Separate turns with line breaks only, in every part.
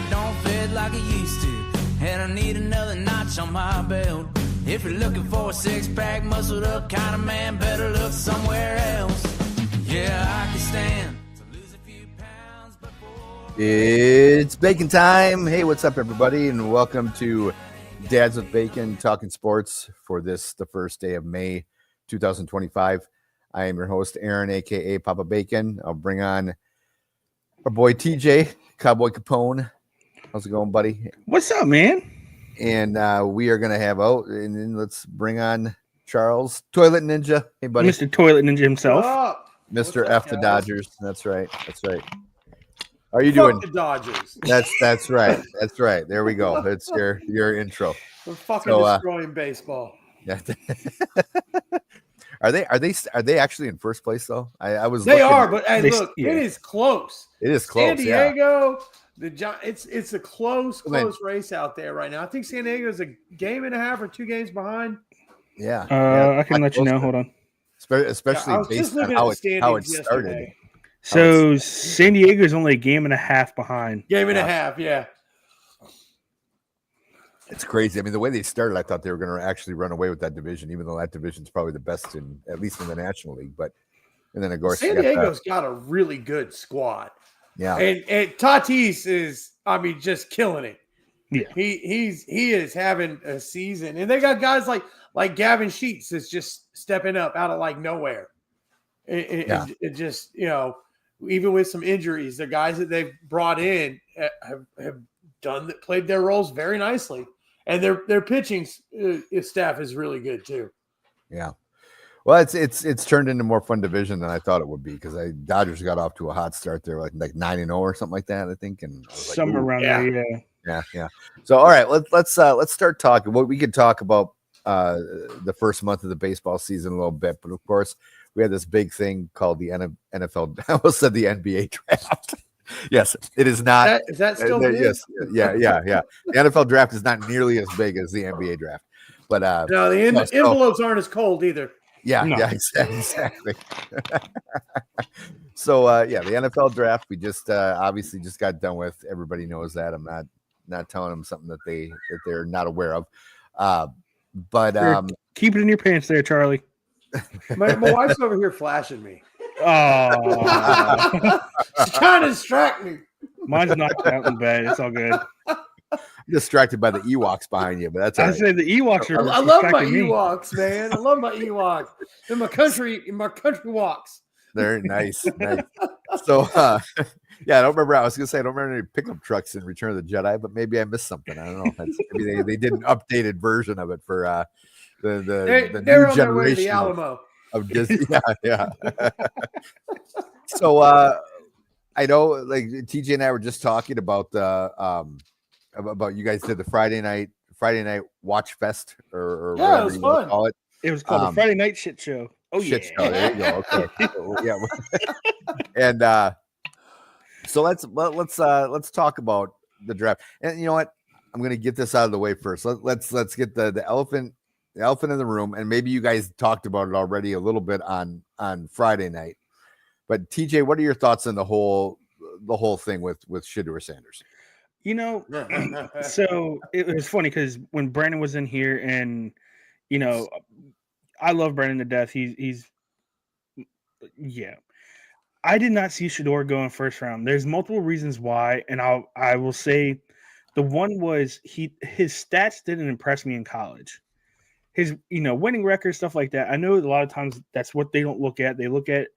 don't fit like it used to, and I need another notch on my belt. If you're looking for a six-pack, muscled up kind of man, better look somewhere else. Yeah, I can stand to lose a few pounds before...
It's bacon time. Hey, what's up, everybody, and welcome to Dads with Bacon, talking sports for the first day of May 2025. I am your host, Aaron, a.k.a. Papa Bacon. I'll bring on our boy, TJ, Cowboy Capone. How's it going, buddy?
What's up, man?
And we are going to have out, and then let's bring on Charles, Toilet Ninja. Hey, buddy.
Mr. Toilet Ninja himself.
Mr. F the Dodgers. That's right. That's right. How are you doing?
The Dodgers.
That's right. That's right. There we go. It's your intro.
We're fucking destroying baseball.
Yeah. Are they actually in first place though? I was.
They
looking,
are, but hey, look, it is close.
It is close.
San Diego, it's a close race out there right now. I think San Diego is a game and a half or 2 games behind.
Yeah.
I can let you know. Hold on.
Especially based on how it started.
So San Diego is only a game and a half behind.
Game and a half, yeah.
It's crazy. I mean, the way they started, I thought they were going to actually run away with that division, even though that division is probably the best at least in the National League. And then of course,
San Diego's got a really good squad.
Yeah,
and Tatis is, just killing it.
Yeah,
he is having a season, and they got guys like Gavin Sheets is just stepping up out of like nowhere. It just, even with some injuries, the guys that they've brought in have played their roles very nicely, and their pitching staff is really good too.
Yeah, well, it's turned into a more fun division than I thought it would be because Dodgers got off to a hot start there, like 9-0 or something like that, I think, and
somewhere around there.
Yeah. So all right, let's start talking. What we could talk about the first month of the baseball season a little bit, but of course we had this big thing called the NFL. I almost said the NBA draft. Yes, it is not.
Is that still big?
Yes, yeah. The NFL draft is not nearly as big as the NBA draft, but
no, the envelopes aren't as cold either.
Yeah, exactly. So the NFL draft we just obviously just got done with. Everybody knows that. I'm not telling them something that they're not aware of. But
keep it in your pants there, Charlie.
My wife's over here flashing me.
Oh,
she's trying to distract me.
Mine's knocked out in bed. It's all good.
I'm distracted by the Ewoks behind you, but that's all right.
I say the Ewoks are.
I love my Ewoks, man. I love my Ewoks. They're my country walks.
They're nice. So I don't remember. I was gonna say I don't remember any pickup trucks in Return of the Jedi, but maybe I missed something. I don't know. Maybe they did an updated version of it for the new generation
the Alamo.
Of Disney. Yeah. So I know, like TJ and I were just talking about about you guys did the Friday night watch fest or
it was fun.
Call it.
It was called the Friday Night Shit Show. Oh
shit show. There you go. Okay. Yeah. And so let's talk about the draft. And you know what? I'm gonna get this out of the way first. Let's get the elephant in the room, and maybe you guys talked about it already a little bit on Friday night. But TJ, what are your thoughts on the whole thing with Shedeur Sanders?
So it was funny because when Brandon was in here, and I love Brandon to death. He's I did not see Shedeur go in first round. There's multiple reasons why, and I will say the one was his stats didn't impress me in college. His winning record, stuff like that. I know a lot of times that's what they don't look at. They look at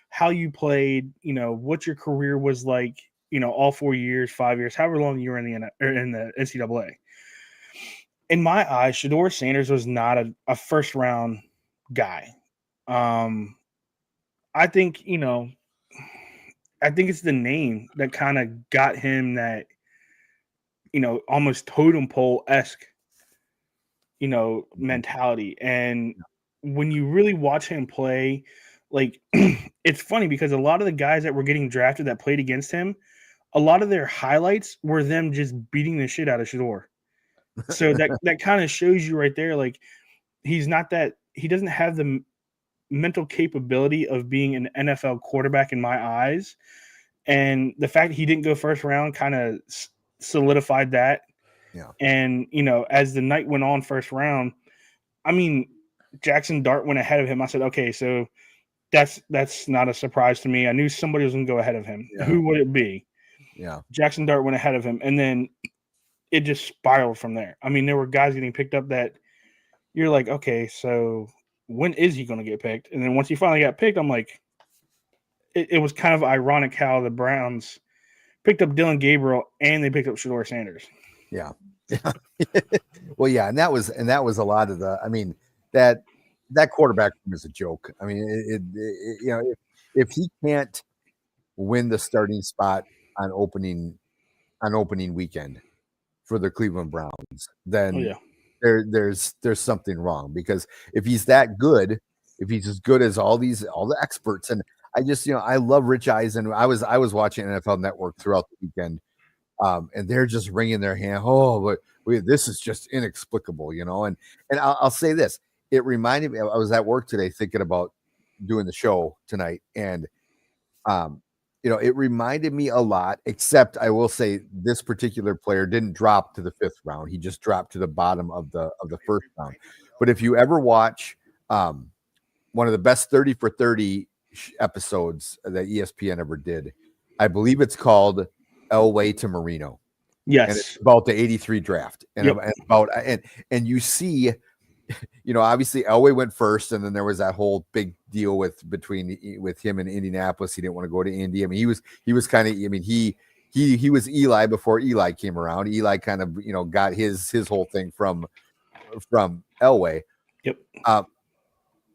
how you played, what your career was like, all 4 years, 5 years, however long you were in the NCAA. In my eyes, Shedeur Sanders was not a first round guy. I think it's the name that kind of got him that, almost totem pole-esque, mentality. And when you really watch him play, like, it's funny because a lot of the guys that were getting drafted that played against him, a lot of their highlights were them just beating the shit out of Shedeur. So that kind of shows you right there, like, he doesn't have the mental capability of being an NFL quarterback in my eyes. And the fact that he didn't go first round kind of solidified that.
Yeah.
And, as the night went on first round, I mean, Jackson Dart went ahead of him. I said, okay, so that's not a surprise to me. I knew somebody was going to go ahead of him.
Yeah.
Who would it be?
Yeah.
Jackson Dart went ahead of him. And then it just spiraled from there. I mean, there were guys getting picked up that you're like, okay, so when is he going to get picked? And then once he finally got picked, I'm like, it was kind of ironic how the Browns picked up Dylan Gabriel and they picked up Shedeur Sanders.
Yeah. Well, yeah, and that was a lot of the. I mean, that quarterback is a joke. I mean, if he can't win the starting spot on opening weekend for the Cleveland Browns, then there's something wrong, because if he's that good, if he's as good as all the experts, and I just I love Rich Eisen. I was watching NFL Network throughout the weekend. And they're just wringing their hand. Oh, but this is just inexplicable, And I'll say this: it reminded me. I was at work today thinking about doing the show tonight, and it reminded me a lot. Except I will say this particular player didn't drop to the 5th round; he just dropped to the bottom of the 1st round. But if you ever watch one of the best 30 for 30 episodes that ESPN ever did, I believe it's called Elway to Marino.
Yes.
And it's about the 83 draft. And you see, obviously Elway went first, and then there was that whole big deal with him in Indianapolis. He didn't want to go to Indy. I mean, he was kind of, I mean, he was Eli before Eli came around. Eli kind of, got his whole thing from Elway.
Yep.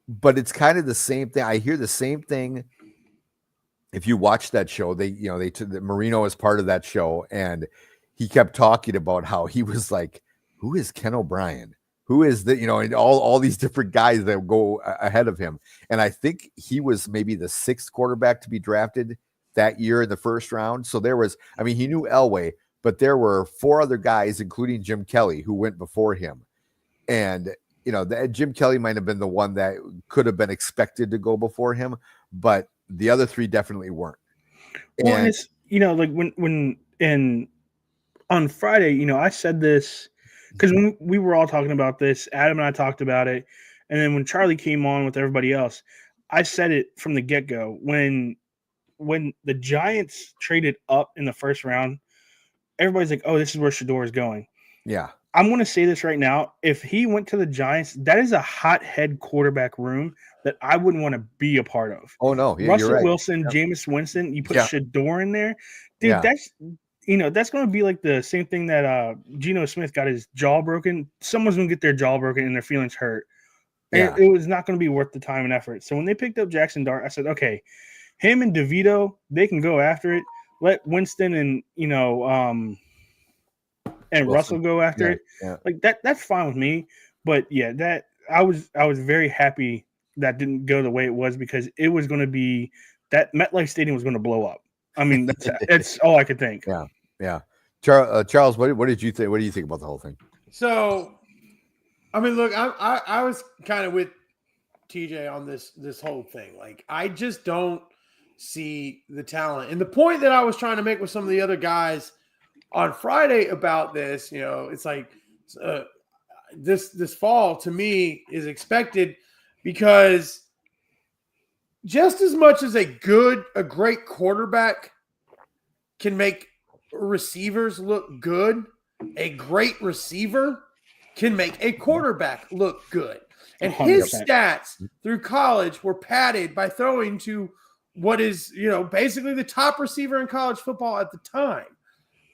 But it's kind of the same thing. I hear the same thing. If you watch that show, Marino is part of that show, and he kept talking about how he was like, who is Ken O'Brien? Who is the, and all these different guys that go ahead of him. And I think he was maybe the 6th quarterback to be drafted that year in the 1st round. So there was, I mean, he knew Elway, but there were 4 other guys, including Jim Kelly, who went before him. And, Jim Kelly might have been the one that could have been expected to go before him, but the other 3 definitely weren't.
Well, and it's, like when on Friday, I said this because when we were all talking about this, Adam and I talked about it. And then when Charlie came on with everybody else, I said it from the get-go. When the Giants traded up in the 1st round, everybody's like, oh, this is where Shedeur is going.
Yeah.
I'm going to say this right now. If he went to the Giants, that is a hothead quarterback room that I wouldn't want to be a part of.
Oh, no. Yeah,
Russell
you're right.
Wilson, Jameis Winston, you put Shedeur in there. Dude, that's going to be like the same thing that Geno Smith got his jaw broken. Someone's going to get their jaw broken and their feelings hurt. Yeah. It was not going to be worth the time and effort. So when they picked up Jackson Dart, I said, okay, him and DeVito, they can go after it. Let Winston and, and Wilson. Russell go after it. Yeah. Like that's fine with me. But yeah, that I was very happy that didn't go the way it was, because it was going to be that MetLife Stadium was going to blow up. I mean, that's all I could think.
Yeah. Yeah. Charles, what did you think? What do you think about the whole thing?
So, I mean, look, I was kind of with TJ on this whole thing. Like, I just don't see the talent. And the point that I was trying to make with some of the other guys on Friday about this, it's like this fall to me is expected, because just as much as a great quarterback can make receivers look good, a great receiver can make a quarterback look good. And 100%. His stats through college were padded by throwing to what is, basically the top receiver in college football at the time.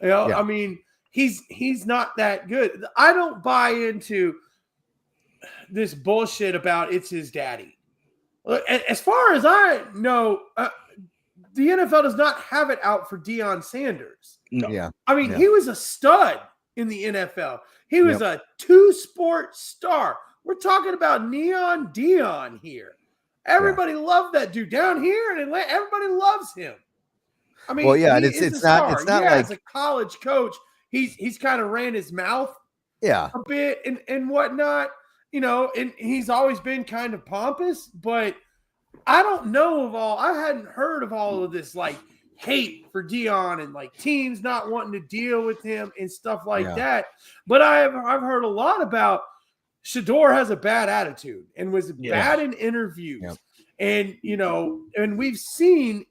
I mean, he's not that good. I don't buy into this bullshit about it's his daddy. As far as I know, the NFL does not have it out for Deion Sanders.
No.
Yeah.
I mean, he was a stud in the NFL. He was a 2-sport star. We're talking about Neon Deion here. Everybody loved that dude down here in Atlanta. Everybody loves him. I mean,
it's not like
as a college coach, he's kind of ran his mouth a bit and whatnot, and he's always been kind of pompous, but I don't know I hadn't heard of all of this like hate for Deion and like teams not wanting to deal with him and stuff like that. But I've heard a lot about Shedeur has a bad attitude and was bad in interviews.
Yep.
And, and we've seen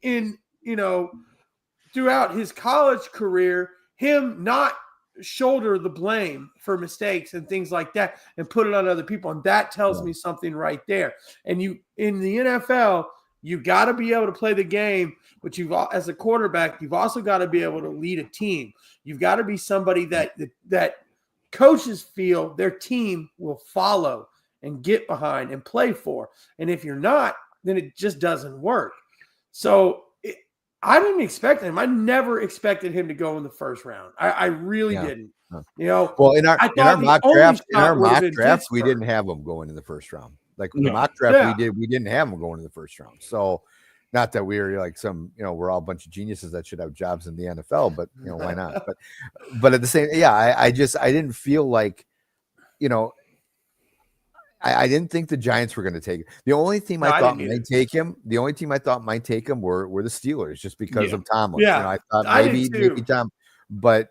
throughout his college career, him not shoulder the blame for mistakes and things like that and put it on other people. And that tells me something right there. And in the NFL, you got to be able to play the game, but as a quarterback, you've also got to be able to lead a team. You've got to be somebody that coaches feel their team will follow and get behind and play for. And if you're not, then it just doesn't work. So I didn't expect him. I never expected him to go in the first round. I really didn't.
Well, in our mock drafts, we didn't have him going in the first round. Like the mock draft we didn't have him going in the first round. So not that we were like we're all a bunch of geniuses that should have jobs in the NFL, but why not? But at the same, I didn't feel like, I didn't think the Giants were going to take it. The only team I thought might take him were the Steelers, just because of Tomlin.
Yeah,
I thought maybe Tom, but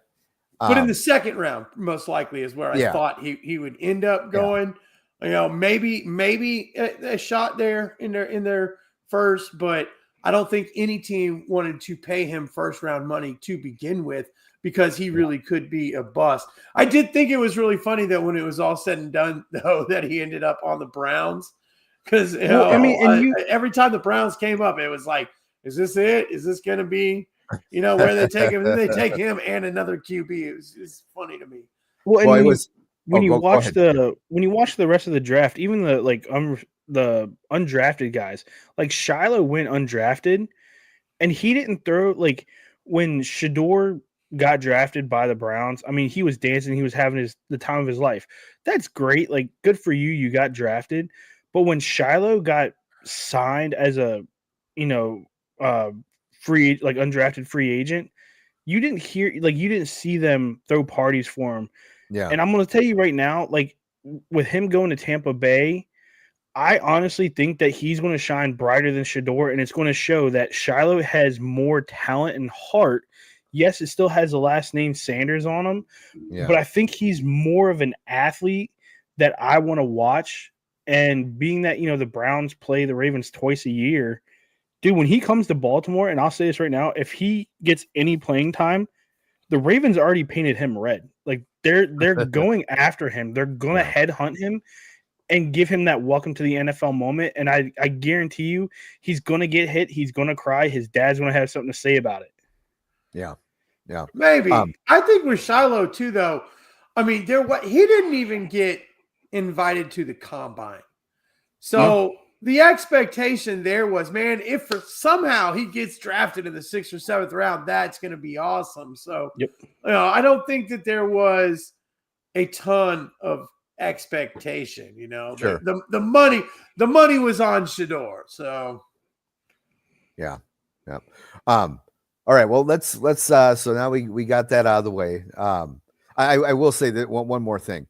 in the second round, most likely is where I thought he would end up going. Maybe a shot there in their first, but I don't think any team wanted to pay him first round money to begin with, because he really could be a bust. I did think it was really funny that when it was all said and done, though, that he ended up on the Browns. Because every time the Browns came up, it was like, is this it? Is this going to be, where they take him? And then they take him and another QB. It's funny to me.
Well, when you watch the rest of the draft, even the undrafted guys, like Shiloh went undrafted, and he didn't throw when Shedeur got drafted by the Browns. I mean, he was dancing. He was having the time of his life. That's great. Like, good for you. You got drafted. But when Shiloh got signed as a, undrafted free agent, you didn't see them throw parties for him.
Yeah.
And I'm going to tell you right now, with him going to Tampa Bay, I honestly think that he's going to shine brighter than Shedeur, and it's going to show that Shiloh has more talent and heart. Yes, it still has the last name Sanders on him, but I think he's more of an athlete that I want to watch. And being that, the Browns play the Ravens twice a year, dude, when he comes to Baltimore, and I'll say this right now, if he gets any playing time, the Ravens already painted him red. Like, they're going after him. They're going to headhunt him and give him that welcome to the NFL moment. And I guarantee you, he's going to get hit. He's going to cry. His dad's going to have something to say about it.
Yeah.
Maybe. I think with Shiloh too, though, I mean, he didn't even get invited to the combine. So the expectation there was, man, if somehow he gets drafted in the 6th or 7th round, that's going to be awesome. So, I don't think that there was a ton of expectation,
Sure.
The money was on Shedeur. So,
yeah. All right, well, let's so now we got that out of the way. I will say that one more thing.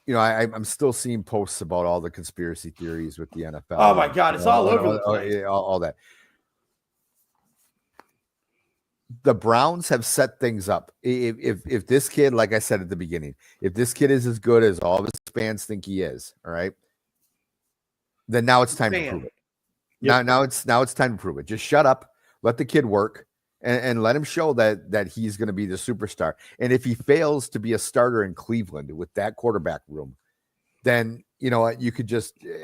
I'm still seeing posts about all the conspiracy theories with the NFL.
Oh my God, it's all over the place.
All that. The Browns have set things up. If this kid, like I said at the beginning, if this kid is as good as all of his fans think he is, all right, then now it's time to prove it. Yep. Now it's time to prove it. Just shut up, let the kid work, and let him show that he's going to be the superstar. And if he fails to be a starter in Cleveland with that quarterback room, then you could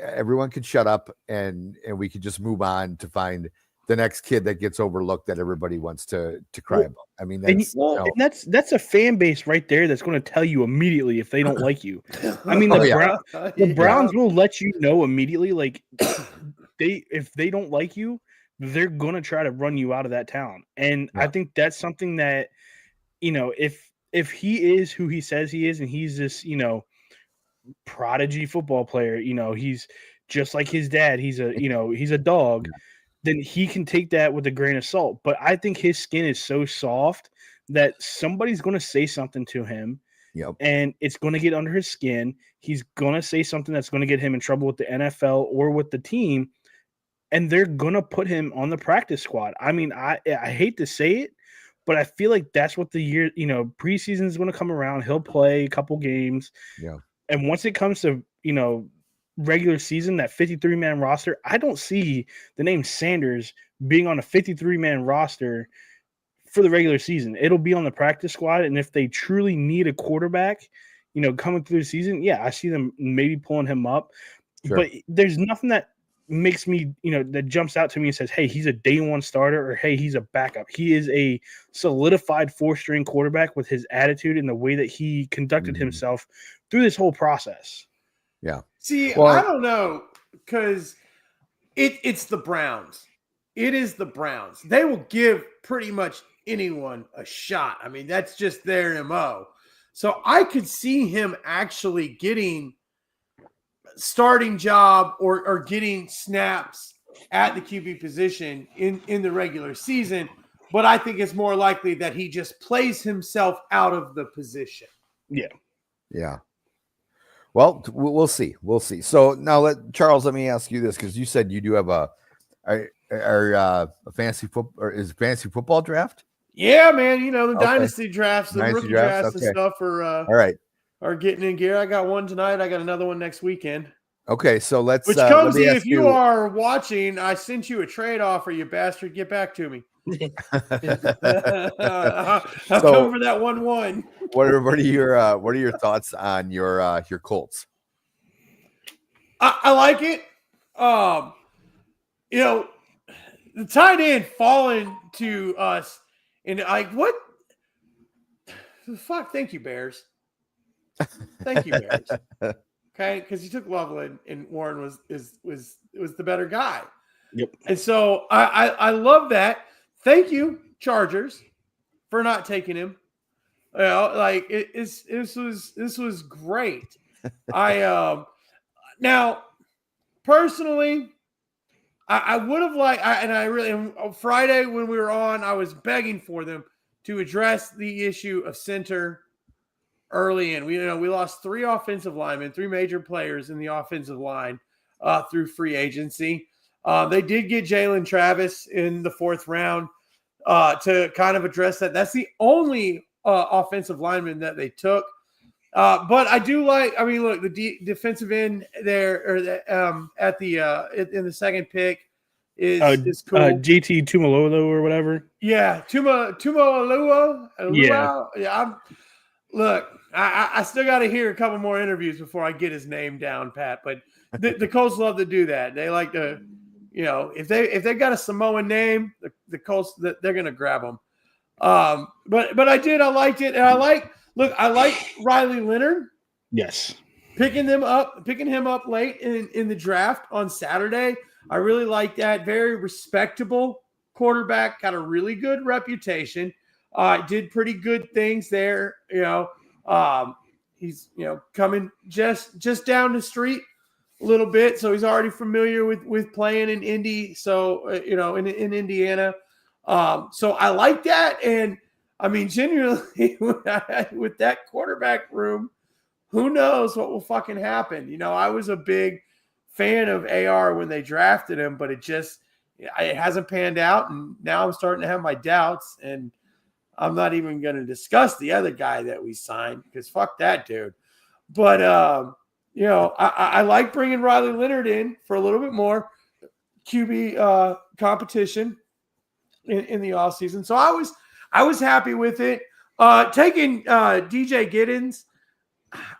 everyone could shut up and we could just move on to find the next kid that gets overlooked that everybody wants to cry about. I mean,
that's a fan base right there that's going to tell you immediately if they don't like you. I mean, the Browns will let you know immediately, like if they don't like you, they're going to try to run you out of that town. And I think that's something that, if he is who he says he is, and he's this, prodigy football player, he's just like his dad, he's a dog, then he can take that with a grain of salt. But I think his skin is so soft that somebody's going to say something to him, and it's going to get under his skin. He's going to say something that's going to get him in trouble with the NFL or with the team. and they're gonna put him on the practice squad. I mean, I hate to say it, but I feel like that's what the year, preseason is going to come around. He'll play a couple games.
Yeah.
And once it comes to, regular season, that 53-man roster, I don't see the name Sanders being on a 53-man roster for the regular season. It'll be on the practice squad. And if they truly need a quarterback, coming through the season, yeah, I see them maybe pulling him up. Sure. But there's nothing that makes me, that jumps out to me and says, hey, he's a day one starter, or hey, he's a backup. He is a solidified 4-string quarterback with his attitude and the way that he conducted himself through this whole process.
Yeah.
See, I don't know, because it's the Browns. It is the Browns. They will give pretty much anyone a shot. I mean, that's just their MO. So I could see him actually getting starting job or getting snaps at the QB position in the regular season, but I think it's more likely that he just plays himself out of the position.
Yeah. Well, we'll see. So now Charles, let me ask you this, because you said you do have a fantasy football, or is fantasy football draft?
Yeah, man. The dynasty drafts, the rookie drafts and stuff all
right.
Are getting in gear. I got one tonight. I got another one next weekend.
Okay, so let's.
Which comes if you are watching, I sent you a trade offer, you bastard. Get back to me. I'll come for that 1-1.
What are your thoughts on your Colts?
I like it. The tight end falling to us, and what the fuck? Thank you, Bears. Thank you, Bears. Okay, because you took Loveland and Warren was the better guy.
Yep.
And so I love that. Thank you, Chargers, for not taking him. This was great. Now personally, I would have liked, on Friday when we were on, I was begging for them to address the issue of center early in. We lost 3 offensive linemen, 3 major players in the offensive line through free agency. They did get Jalen Travis in the 4th round to kind of address that. That's the only offensive lineman that they took. But I do look, the defensive end there, or at the in the second pick is cool.
JT Tuimoloau or whatever.
Yeah, Tuimoloau.
Yeah.
Look, I still got to hear a couple more interviews before I get his name down, Pat. But the Colts love to do that. They like to, if they got a Samoan name, the Colts, they're going to grab them. But I liked it, and I like Riley Leonard.
Yes,
picking him up late in the draft on Saturday. I really like that. Very respectable quarterback, got a really good reputation. Did pretty good things there. He's coming just down the street a little bit, so he's already familiar with playing in Indy. So in Indiana. So I like that, and I mean, genuinely, with that quarterback room, who knows what will fucking happen? I was a big fan of AR when they drafted him, but it hasn't panned out, and now I'm starting to have my doubts, and I'm not even going to discuss the other guy that we signed, because fuck that dude. But, I like bringing Riley Leonard in for a little bit more QB competition in the offseason. So I was happy with it. Taking DJ Giddens,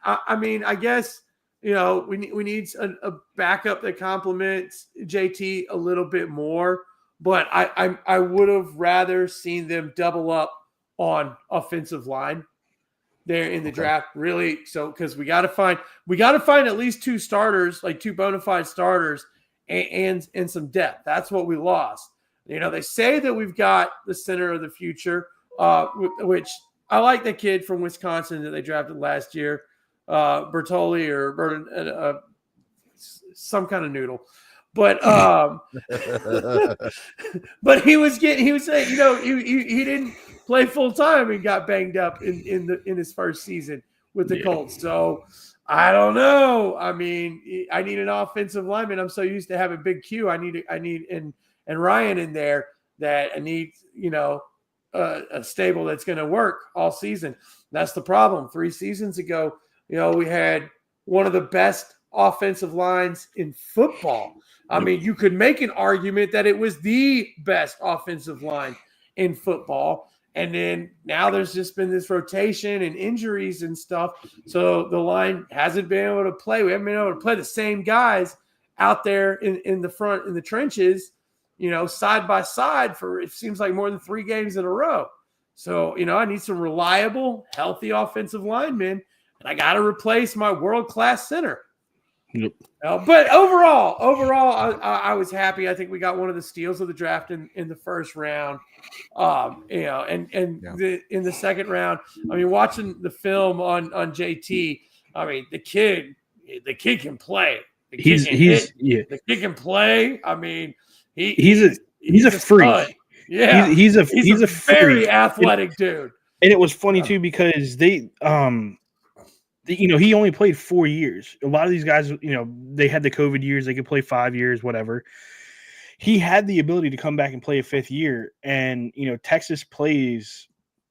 I guess, we need a backup that complements JT a little bit more. But I would have rather seen them double up on offensive line there in the draft, really. So because we got to find at least 2 starters, like 2 bona fide starters, and some depth. That's what we lost. They say that we've got the center of the future, which I like the kid from Wisconsin that they drafted last year, Bertoli or some kind of noodle. But but he was saying, he didn't play full time and got banged up in his first season with the Colts. So I don't know. I mean, I need an offensive lineman. I'm so used to having Big Q. I need and Ryan in there that I need, a stable that's going to work all season. That's the problem. 3 seasons ago, we had one of the best offensive lines in football. I mean, you could make an argument that it was the best offensive line in football. And then now there's just been this rotation and injuries and stuff. So the line hasn't been able to play. We haven't been able to play the same guys out there in the front, in the trenches, side by side for, it seems like, more than 3 games in a row. So, I need some reliable, healthy offensive linemen, and I got to replace my world-class center.
Yep.
But overall, I was happy. I think we got one of the steals of the draft in the first round. In the second round, I mean, watching the film on JT, I mean, the kid can play. The kid can play. I mean, he's a freak.
Stud. Yeah, he's a
very
freak.
Athletic dude.
And it was funny too because he only played 4 years. A lot of these guys, they had the COVID years. They could play 5 years, whatever. He had the ability to come back and play a 5th year. And, Texas plays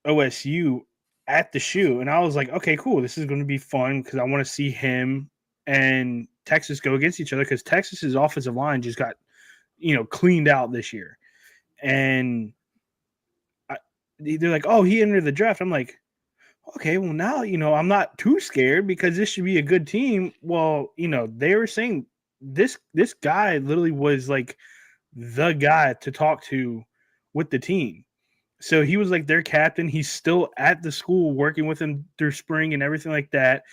OSU at the shoe. And I was like, okay, cool. This is going to be fun because I want to see him and Texas go against each other because Texas's offensive line just got, cleaned out this year. And they're like, oh, he entered the draft. I'm like, okay, well, now, I'm not too scared because this should be a good team. Well, they were saying this guy literally was like the guy to talk to with the team. So he was like their captain. He's still at the school working with them through spring and everything like that,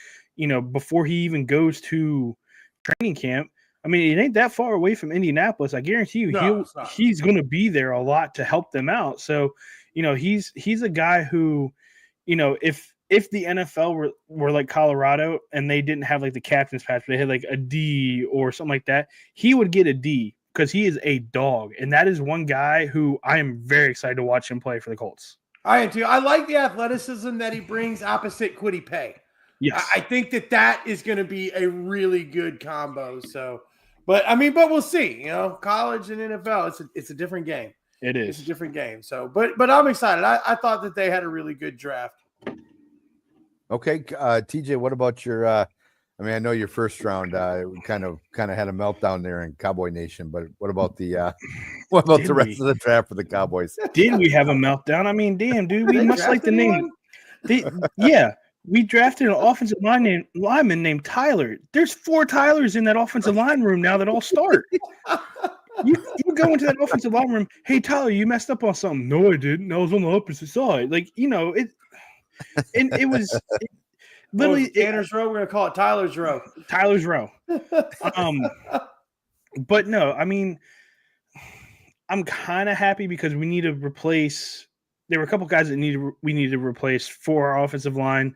before he even goes to training camp. I mean, it ain't that far away from Indianapolis. I guarantee you he's going to be there a lot to help them out. So, he's a guy who, if the NFL were like Colorado and they didn't have like the captain's patch, but they had like a D or something like that, he would get a D because he is a dog. And that is one guy who I am very excited to watch him play for the Colts.
I am too. I like the athleticism that he brings opposite Kwity Paye.
Yes.
I think that is going to be a really good combo. So, but we'll see, college and NFL, it's a different game.
It is.
It's a different game. So, but I'm excited. I thought that they had a really good draft.
Okay. TJ, what about your, I know your first round, kind of had a meltdown there in Cowboy Nation, but what about the rest of the draft for the Cowboys?
Did we have a meltdown? I mean, damn, dude, we must like the name. We drafted an offensive lineman named Tyler. There's 4 Tylers in that offensive line room now that all start. You go into that offensive line room. Hey, Tyler, you messed up on something. No, I didn't. I was on the opposite side. Like, it. And it was literally
Tanner's Row. We're gonna call it Tyler's Row.
Tyler's Row. But no, I mean, I'm kind of happy because we need to replace. There were a couple guys that we needed to replace for our offensive line.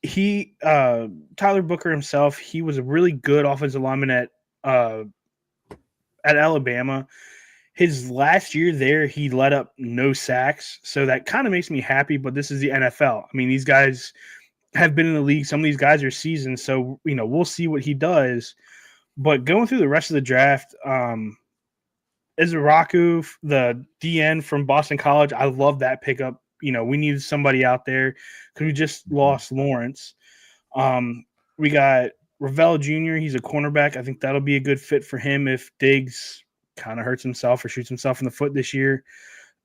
Tyler Booker himself, he was a really good offensive lineman at Alabama. His last year there, he let up no sacks. So that kind of makes me happy, but this is the NFL. I mean, these guys have been in the league. Some of these guys are seasoned. So, we'll see what he does. But going through the rest of the draft, Izaraku, the DN from Boston College, I love that pickup. We needed somebody out there because we just lost Lawrence. We got Ravel Jr. He's a cornerback. I think that'll be a good fit for him if Diggs kind of hurts himself or shoots himself in the foot this year.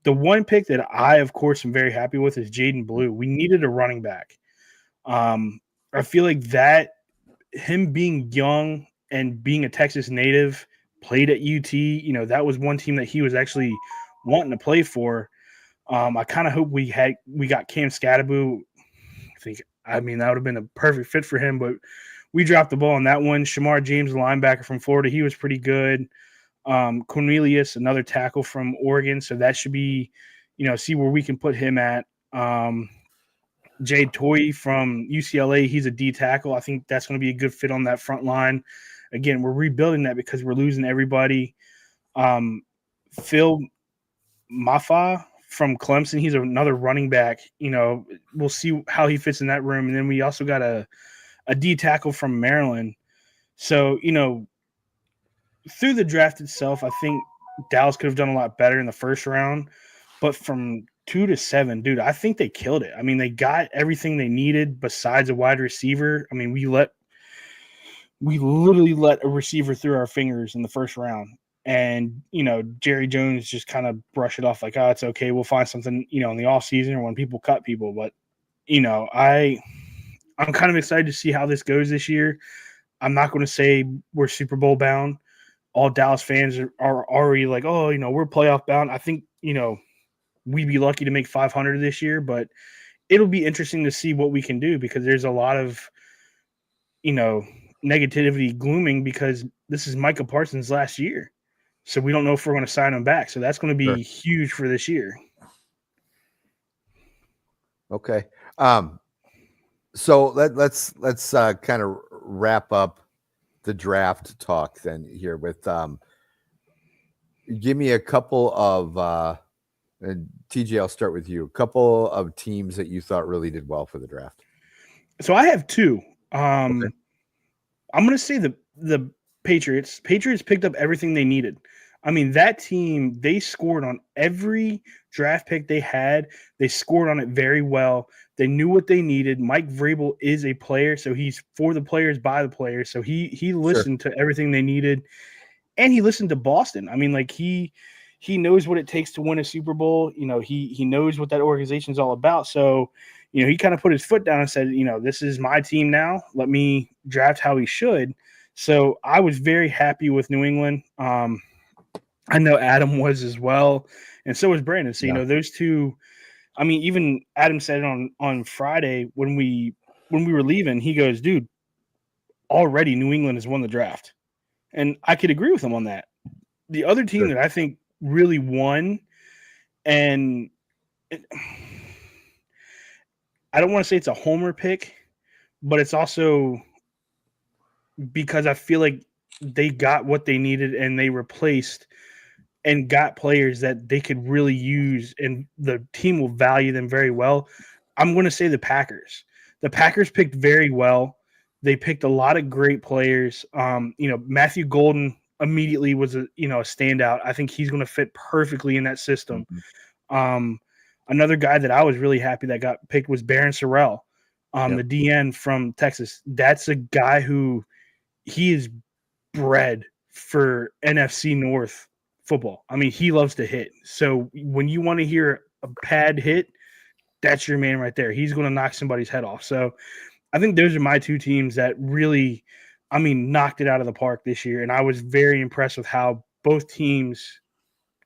The one pick that I, of course, am very happy with is Jaden Blue. We needed a running back. I feel like that him being young and being a Texas native, played at UT, that was one team that he was actually wanting to play for. I kind of hope we got Cam Scatterbo. That would have been a perfect fit for him, but we dropped the ball on that one. Shamar James, linebacker from Florida, he was pretty good. Cornelius, another tackle from Oregon, so that should be, see where we can put him at. Jay Toy from UCLA, he's a D tackle. I think that's going to be a good fit on that front line. Again, we're rebuilding that because we're losing everybody. Phil Mafa from Clemson, he's another running back. We'll see how he fits in that room. And then we also got a a D tackle from Maryland. So, through the draft itself, I think Dallas could have done a lot better in the first round. But from 2 to 7, dude, I think they killed it. I mean, they got everything they needed besides a wide receiver. I mean, we literally let a receiver through our fingers in the first round. And, Jerry Jones just kind of brushed it off like, oh, it's okay. We'll find something, in the offseason or when people cut people. But, I'm kind of excited to see how this goes this year. I'm not going to say we're Super Bowl bound. All Dallas fans are already like, oh, we're playoff bound. I think, we'd be lucky to make 500 this year, but it'll be interesting to see what we can do because there's a lot of, negativity glooming because this is Micah Parsons' last year. So we don't know if we're going to sign him back. So that's going to be huge for this year.
Okay. So let's kind of wrap up the draft talk then here with give me a couple of and TJ, I'll start with you. A couple of teams that you thought really did well for the draft.
So I have two. I'm going to say the Patriots. Patriots picked up everything they needed. I mean, that team, they scored on every draft pick they had. They scored on it very well. They knew what they needed. Mike Vrabel is a player, so he's for the players, by the players. So he listened to everything they needed, and he listened to Boston. I mean, like he knows what it takes to win a Super Bowl. He knows what that organization is all about. So, he kind of put his foot down and said, this is my team now. Let me draft how he should. So I was very happy with New England. I know Adam was as well, and so was Brandon. So, those two, I mean, even Adam said it on Friday when we were leaving, he goes, dude, already New England has won the draft. And I could agree with him on that. The other team that I think really won, and I don't want to say it's a homer pick, but it's also because I feel like they got what they needed and they replaced and got players that they could really use and the team will value them very well. I'm going to say the Packers. The Packers picked very well. They picked a lot of great players. Matthew Golden immediately was a standout. I think he's going to fit perfectly in that system. Mm-hmm. Another guy that I was really happy that got picked was Barron Sorrell, the DN from Texas. That's a guy who he is bred for NFC North football. I mean, he loves to hit. So when you want to hear a pad hit, that's your man right there. He's going to knock somebody's head off. So I think those are my two teams that really, knocked it out of the park this year. And I was very impressed with how both teams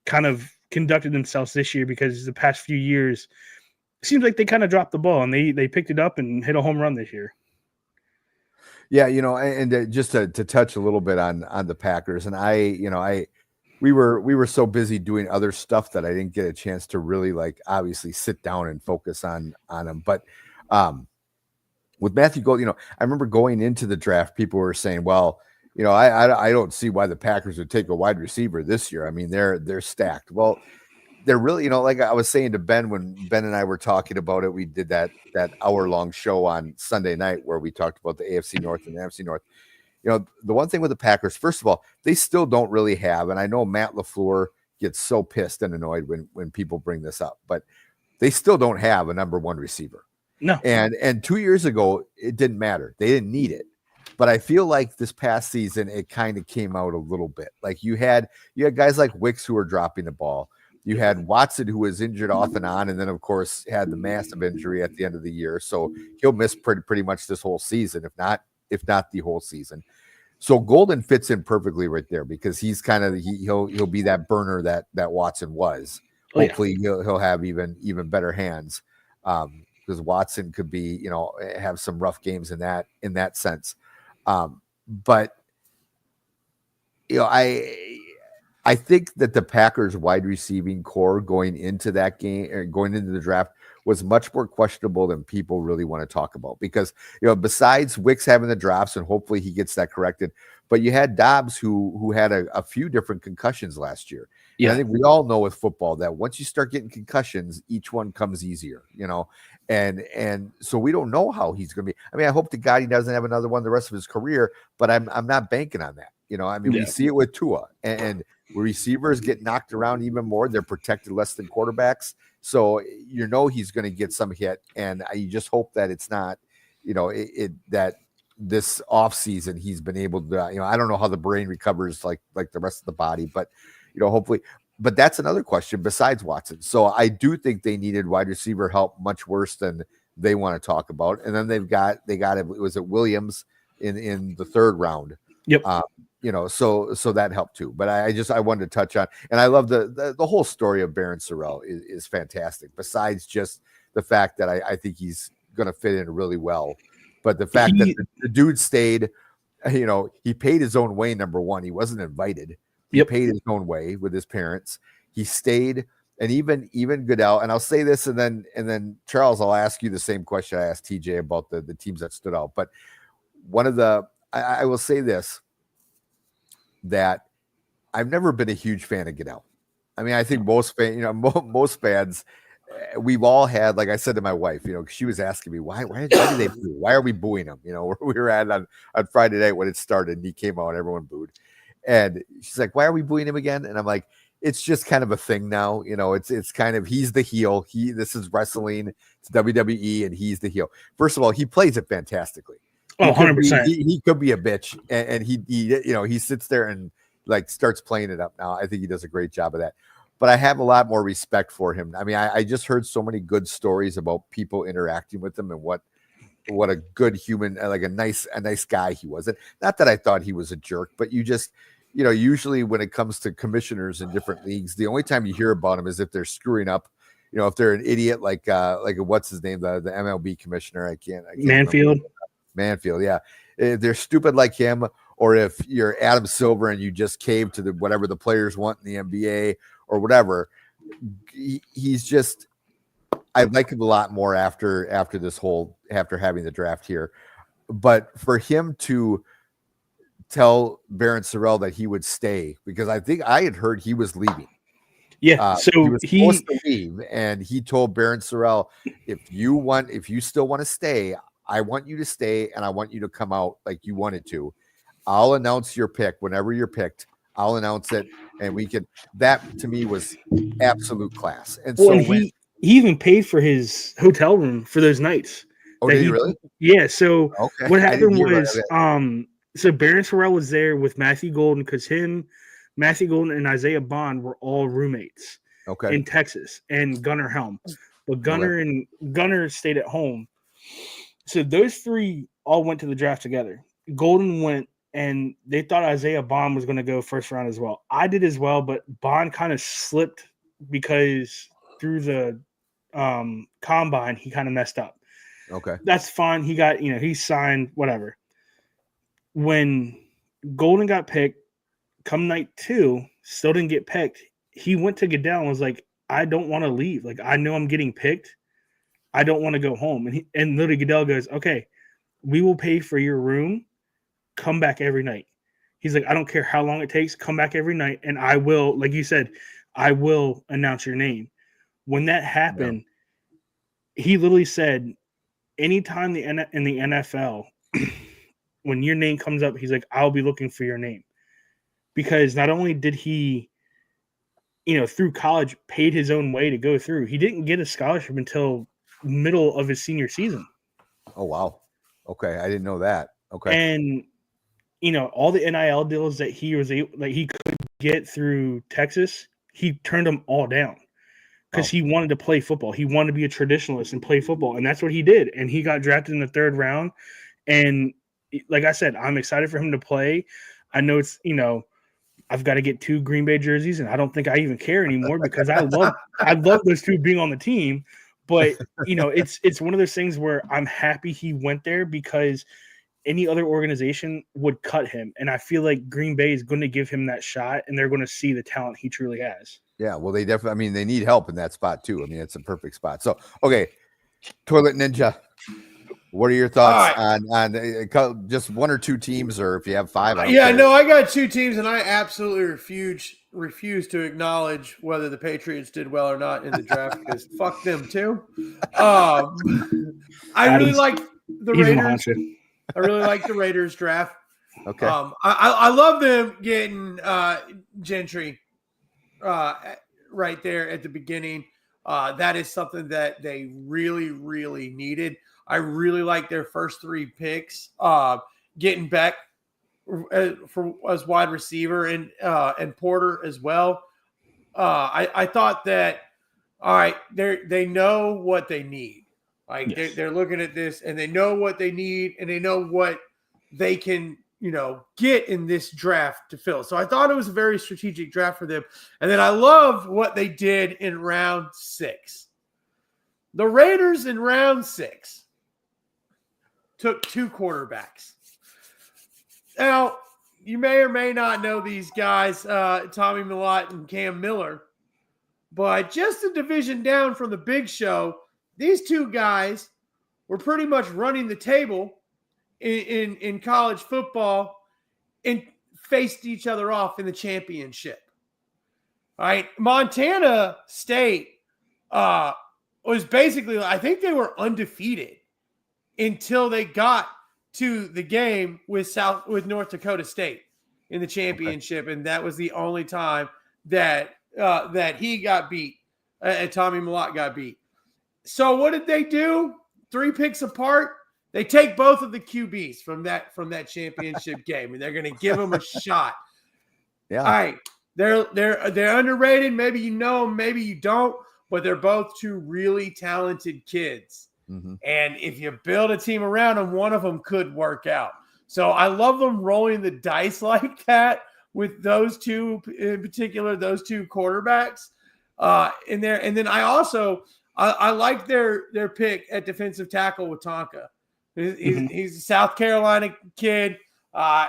kind of conducted themselves this year because the past few years, it seems like they kind of dropped the ball and they picked it up and hit a home run this year.
Yeah, and just to touch a little bit on the Packers, and we were so busy doing other stuff that I didn't get a chance to really obviously sit down and focus on them. But with Matthew Gold, I remember going into the draft, people were saying, well, I don't see why the Packers would take a wide receiver this year. I mean, they're stacked. Well, they're really, like I was saying to Ben when Ben and I were talking about it, we did that hour-long show on Sunday night where we talked about the AFC North and the NFC North. The one thing with the Packers, first of all, they still don't really have, and I know Matt LaFleur gets so pissed and annoyed when people bring this up, but they still don't have a number one receiver.
No.
And 2 years ago, it didn't matter. They didn't need it. But I feel like this past season, it kind of came out a little bit. Like you had guys like Wicks who were dropping the ball. You had Watson who was injured off and on, and then of course had the massive injury at the end of the year. So he'll miss pretty much this whole season, if not the whole season. So Golden fits in perfectly right there because he's kind of he'll be that burner that Watson was. Hopefully he'll have even better hands. Because Watson could be, have some rough games in that sense. But I think that the Packers wide receiving core going into that game or going into the draft was much more questionable than people really want to talk about because, besides Wicks having the drops and hopefully he gets that corrected, but you had Dobbs who had a few different concussions last year. Yeah. And I think we all know with football that once you start getting concussions, each one comes easier, And so we don't know how he's going to be. I mean, I hope to God he doesn't have another one the rest of his career, but I'm not banking on that. I mean, we see it with Tua, and receivers get knocked around even more. They're protected less than quarterbacks. So he's going to get some hit, and you just hope that it's not, that this offseason he's been able to, I don't know how the brain recovers like the rest of the body, but hopefully. But that's another question besides Watson. So I do think they needed wide receiver help much worse than they want to talk about. And then they got it was at Williams in the third round.
Yep.
So that helped too. But I wanted to touch on, and I love the whole story of Barryn Sorrell is fantastic. Besides just the fact that I think he's going to fit in really well, but the fact that the dude stayed, he paid his own way. Number one, he wasn't invited. He paid his own way with his parents. He stayed, and even Goodell. And I'll say this, and then Charles, I'll ask you the same question I asked TJ about the teams that stood out. But I will say this, that I've never been a huge fan of Goodell. I mean, I think most fans, we've all had, like I said to my wife, she was asking me why did they boo? Why are we booing him? Where we were at on Friday night when it started, and he came out, everyone booed. And she's like, why are we booing him again? And I'm like, it's just kind of a thing now. It's kind of, he's the heel. This is wrestling. It's WWE, and he's the heel. First of all, he plays it fantastically.
Oh, 100%.
He could be a bitch, and he sits there and like starts playing it up now. I think he does a great job of that. But I have a lot more respect for him. I mean, I just heard so many good stories about people interacting with him and what a good human, like a nice guy he was. And not that I thought he was a jerk, but you just, usually when it comes to commissioners in different leagues, the only time you hear about them is if they're screwing up, if they're an idiot, like what's his name, the MLB commissioner, I can't Manfield. Yeah. If they're stupid like him, or if you're Adam Silver and you just cave to whatever the players want in the NBA or whatever, he's just, I like him a lot more after having the draft here. But for him to tell Barryn Sorrell that he would stay, because I think I had heard he was leaving.
Yeah, so
he was supposed to leave, and he told Barryn Sorrell, if you still want to stay, I want you to stay, and I want you to come out like you wanted to. I'll announce your pick whenever you're picked. I'll announce it, and we can. That to me was absolute class. And
he even paid for his hotel room for those nights.
Oh, did he really?
Yeah. So what happened was, so Barryn Sorrell was there with Matthew Golden, because Matthew Golden and Isaiah Bond were all roommates. In Texas, and Gunnar Helm, but Gunnar stayed at home. So those three all went to the draft together. Golden went, and they thought Isaiah Bond was going to go first round as well. I did as well, but Bond kind of slipped because through the combine, he kind of messed up.
Okay.
That's fine. He got, he signed, whatever. When Golden got picked, come night 2, still didn't get picked. He went to Goodell and was like, I don't want to leave. Like, I know I'm getting picked. I don't want to go home. And literally Goodell goes, okay, we will pay for your room. Come back every night. He's like, I don't care how long it takes. Come back every night. And I will, like you said, I will announce your name. When that happened, he literally said, anytime in the NFL, when your name comes up, he's like, I'll be looking for your name. Because not only did he, through college, paid his own way to go through, he didn't get a scholarship until middle of his senior season.
Oh, wow. Okay. I didn't know that. Okay.
And, all the NIL deals that he was able, like he could get through Texas, he turned them all down because he wanted to play football. He wanted to be a traditionalist and play football. And that's what he did. And he got drafted in the 3rd round. And like I said, I'm excited for him to play. I know it's, I've got to get 2 Green Bay jerseys, and I don't think I even care anymore because I love those 2 being on the team. But it's one of those things where I'm happy he went there because any other organization would cut him, and I feel like Green Bay is going to give him that shot, and they're going to see the talent he truly has.
Yeah, well, they definitely. I mean, they need help in that spot too. I mean, it's a perfect spot. So, okay, Toilet Ninja. What are your thoughts on just 1 or 2 teams, or if you have 5?
I got 2 teams, and I absolutely refuse refuse to acknowledge whether the Patriots did well or not in the draft because fuck them too. I really like the Raiders. I really like the Raiders draft.
Okay.
I love them getting Gentry right there at the beginning. That is something that they really, really needed. I really like their first 3 picks. Getting Beck as wide receiver and Porter as well. I thought that, all right, they know what they need. Like
Yes.
they're looking at this and they know what they need and they know what they can, get in this draft to fill. So I thought it was a very strategic draft for them. And then I love what they did in round 6. The Raiders in round 6 took 2 quarterbacks. Now, you may or may not know these guys, Tommy Millott and Cam Miller, but just a division down from the Big Show, these 2 guys were pretty much running the table in college football and faced each other off in the championship. All right, Montana State was basically, I think they were undefeated until they got to the game with North Dakota State in the championship, and that was the only time that he got beat, and Tommy Millott got beat. So what did they do? 3 picks apart. They take both of the QBs from that championship game, and they're going to give them a shot.
Yeah.
All right, they're underrated. Maybe you know them, maybe you don't, but they're both 2 really talented kids.
Mm-hmm.
And if you build a team around them, one of them could work out. So I love them rolling the dice like that with those 2 in particular, those 2 quarterbacks in there. And then I like their pick at defensive tackle with Tonka. He's a South Carolina kid.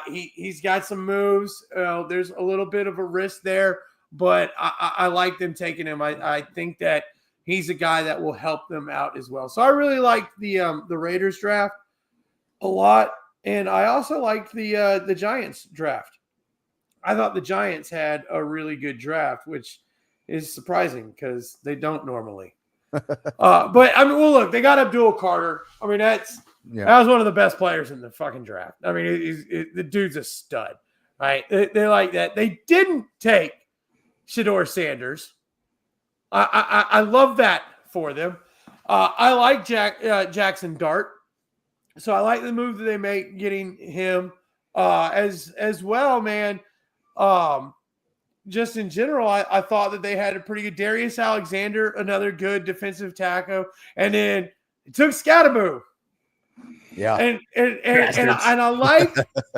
He's got some moves. There's a little bit of a risk there, but I like them taking him. I think that he's a guy that will help them out as well. So I really like the Raiders draft a lot, and I also liked the Giants draft. I thought the Giants had a really good draft, which is surprising because they don't normally. But I mean, well, look, they got Abdul Carter. I mean, that was one of the best players in the fucking draft. I mean, the dude's a stud, right? They like that. They didn't take Shedeur Sanders. I love that for them. I like Jackson Dart, so I like the move that they make getting him as well, man. Just in general, I thought that they had a pretty good Darius Alexander, another good defensive tackle, and then it took Scatterboo.
Yeah,
and I like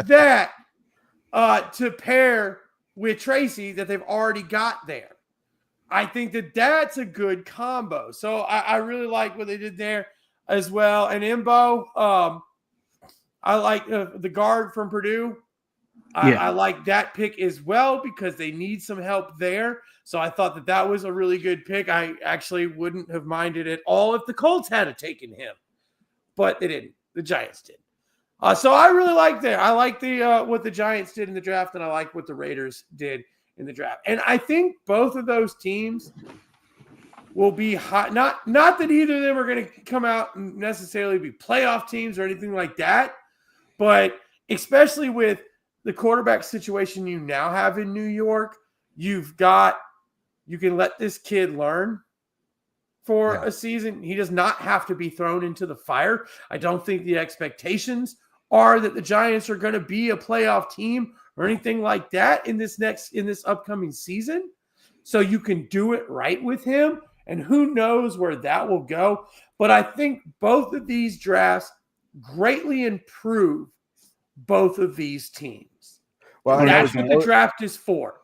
that to pair with Tracy that they've already got there. I think that that's a good combo. So I really like what they did there as well. And Imbo, I like the guard from Purdue. I like that pick as well because they need some help there. So I thought that was a really good pick. I actually wouldn't have minded at all if the Colts had taken him, but they didn't. The Giants did. So I really like that. I like what the Giants did in the draft, and I like what the Raiders did in the draft. And I think both of those teams will be hot. Not that either of them are going to come out and necessarily be playoff teams or anything like that, but especially with the quarterback situation you now have in New York, you can let this kid learn for a season. He does not have to be thrown into the fire. I don't think the expectations are that the Giants are going to be a playoff team or anything like that in this upcoming season. So you can do it right with him, and who knows where that will go. But I think both of these drafts greatly improve both of these teams. Well, and that's what the draft is for.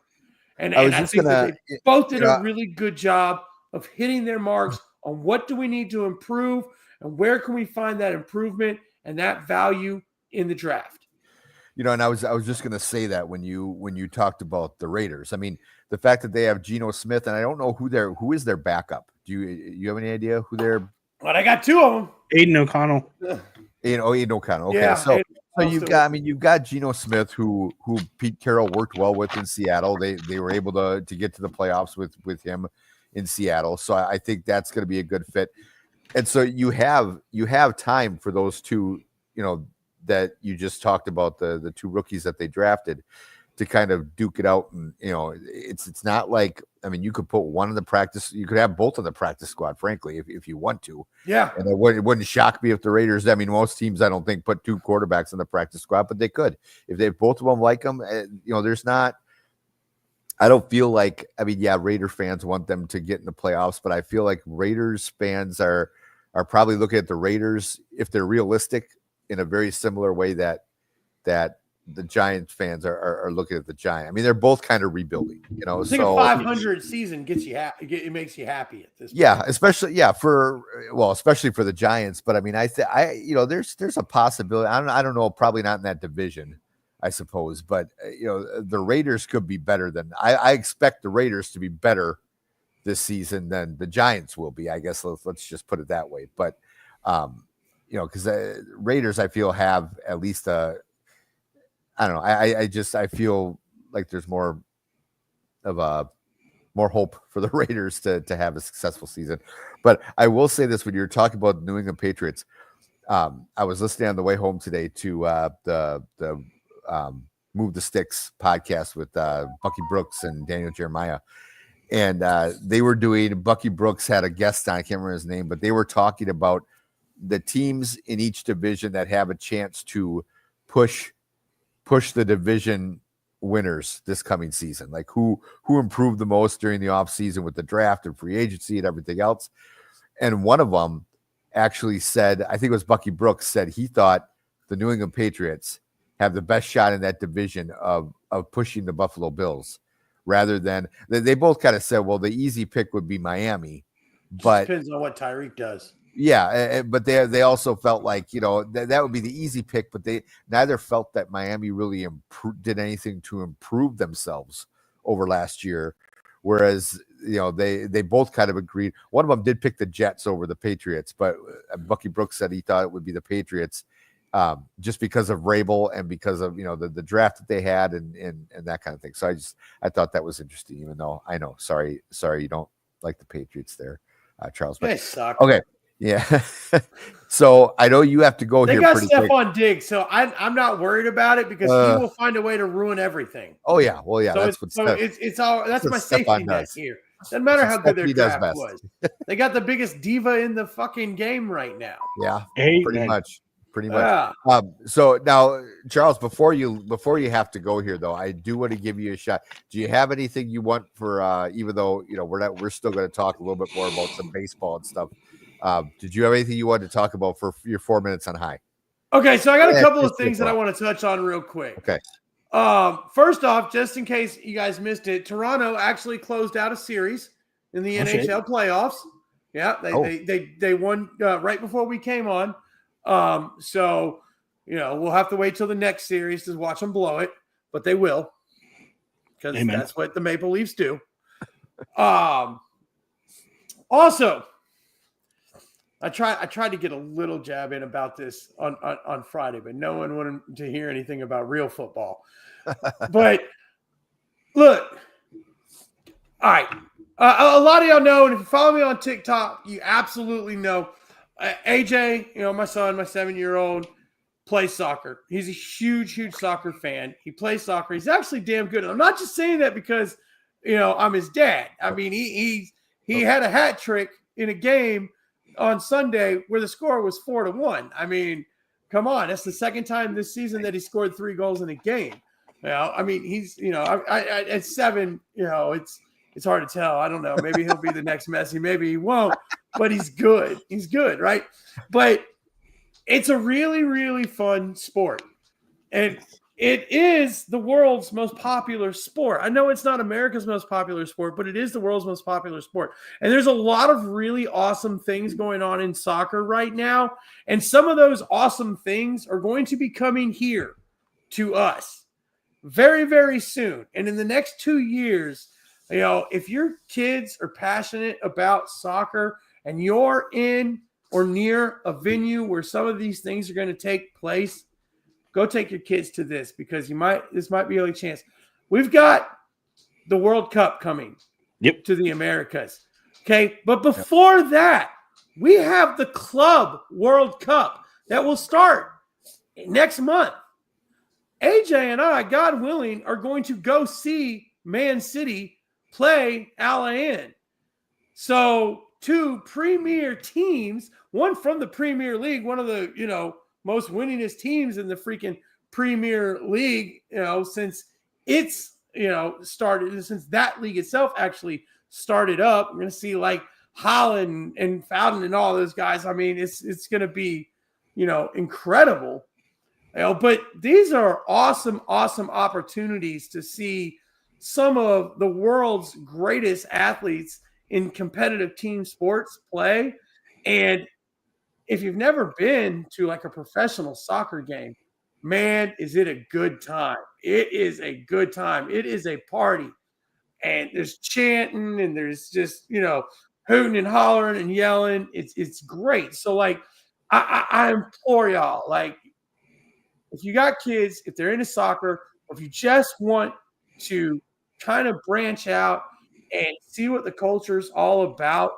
And I think that they both did a really good job of hitting their marks on what do we need to improve and where can we find that improvement and that value in the draft.
And I was just going to say that when you talked about the Raiders. I mean, the fact that they have Geno Smith, and I don't know who is their backup. Do you have any idea who they're?
Well, I got 2 of them.
Aiden O'Connell.
Aiden O'Connell. Okay,
yeah,
so So you've got Geno Smith, who Pete Carroll worked well with in Seattle. They were able to get to the playoffs with him in Seattle. So I think that's going to be a good fit. And so you have time for those two, that you just talked about, the two rookies that they drafted, to kind of duke it out. And it's not like, I mean, you could put one in the practice, you could have both on the practice squad, frankly, if you want to.
Yeah.
And it wouldn't shock me if the Raiders, I mean, most teams I don't think put two quarterbacks in the practice squad, but they could if they both of them like them. There's not, I don't feel like, I mean, yeah, Raider fans want them to get in the playoffs, but I feel like Raiders fans are probably looking at the Raiders, if they're realistic, in a very similar way that the Giants fans are looking at the Giants. I mean, they're both kind of rebuilding,
I think a 500 season gets you happy. It makes you happy at this point.
Yeah, especially for the Giants. But I mean, there's a possibility. I don't know, probably not in that division, I suppose. But the Raiders could be better than I expect the Raiders to be better this season than the Giants will be. I guess let's just put it that way. But because Raiders, I feel, have at least I don't know. I feel like there's more hope for the Raiders to have a successful season. But I will say this: when you're talking about New England Patriots, I was listening on the way home today to the Move the Sticks podcast with Bucky Brooks and Daniel Jeremiah, and they were doing. Bucky Brooks had a guest on. I can't remember his name, but they were talking about the teams in each division that have a chance to push the division winners this coming season, like who improved the most during the offseason with the draft and free agency and everything else. And one of them actually said, I think it was Bucky Brooks, said he thought the New England Patriots have the best shot in that division of pushing the Buffalo Bills, rather than they both kind of said, well, the easy pick would be Miami, but
depends on what Tyreek does.
Yeah, but they also felt like, that would be the easy pick, but they neither felt that Miami really did anything to improve themselves over last year, whereas they both kind of agreed. One of them did pick the Jets over the Patriots, but Bucky Brooks said he thought it would be the Patriots just because of Vrabel and because of the draft that they had and that kind of thing. So I thought that was interesting, even though I know sorry you don't like the Patriots there, Charles. But
they suck.
Okay. Yeah. So I know you have to go here.
They got Stephon Diggs, so I'm not worried about it because he will find a way to ruin everything.
Oh yeah. Well, yeah.
That's my safety net here. Doesn't matter how good their draft was. They got the biggest diva in the fucking game right now.
Yeah. Pretty much. So now, Charles, before you have to go here, though, I do want to give you a shot. Do you have anything you want for even though we're still going to talk a little bit more about some baseball and stuff? Did you have anything you wanted to talk about for your 4 minutes on high?
Okay, so I got a couple of things that I want to touch on real quick.
Okay.
First off, just in case you guys missed it, Toronto actually closed out a series in the NHL playoffs. Yeah, they won right before we came on. So we'll have to wait till the next series to watch them blow it, but they will, because that's what the Maple Leafs do. Also, I tried to get a little jab in about this on Friday, but no one wanted to hear anything about real football. But look, all right. A lot of y'all know, and if you follow me on TikTok, you absolutely know AJ, my son, my 7-year-old, plays soccer. He's a huge, huge soccer fan. He plays soccer. He's actually damn good. And I'm not just saying that because, I'm his dad. I mean, he had a hat trick in a game on Sunday where the score was 4-1. I mean, come on. That's the second time this season that he scored 3 goals in a game. I mean, he's, at 7, it's hard to tell. I don't know. Maybe he'll be the next Messi. Maybe he won't, but he's good. He's good, right? But it's a really, really fun sport. And it is the world's most popular sport. I know it's not America's most popular sport, but it is the world's most popular sport. And there's a lot of really awesome things going on in soccer right now. And some of those awesome things are going to be coming here to us very, very soon. And in the next 2 years, if your kids are passionate about soccer and you're in or near a venue where some of these things are going to take place, go take your kids to this because this might be the only chance. We've got the World Cup coming to the Americas. Okay. But before that, we have the Club World Cup that will start next month. AJ and I, God willing, are going to go see Man City play Al Ain. So 2 premier teams, one from the Premier League, one of the, most winningest teams in the freaking Premier League, since it's, started, since that league itself actually started up. We're going to see like Haaland and Foden and all those guys. I mean, it's going to be, incredible. But these are awesome, awesome opportunities to see some of the world's greatest athletes in competitive team sports play. And if you've never been to like a professional soccer game, man, is it a good time. It is a good time. It is a party. And there's chanting and there's just, hooting and hollering and yelling. It's great. So like, I implore y'all, like, if you got kids, if they're into soccer, or if you just want to kind of branch out and see what the culture is all about,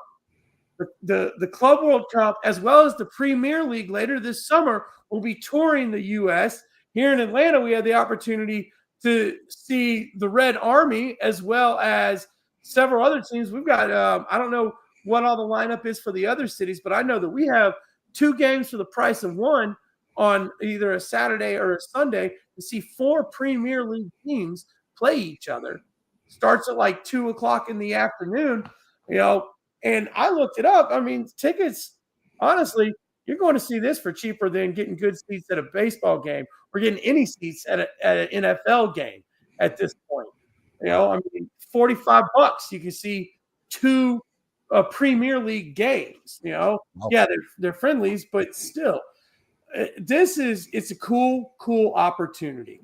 the Club World Cup, as well as the Premier League later this summer, will be touring the U.S. Here in Atlanta, we had the opportunity to see the Red Army as well as several other teams. We've got, I don't know what all the lineup is for the other cities, but I know that we have 2 games for the price of 1 on either a Saturday or a Sunday to see 4 Premier League teams play each other. Starts at like 2:00 in the afternoon, and I looked it up. I mean, tickets, honestly, you're going to see this for cheaper than getting good seats at a baseball game or getting any seats at an NFL game at this point. I mean, $45, you can see 2 Premier League games, Yeah, they're friendlies, but still. It's a cool opportunity.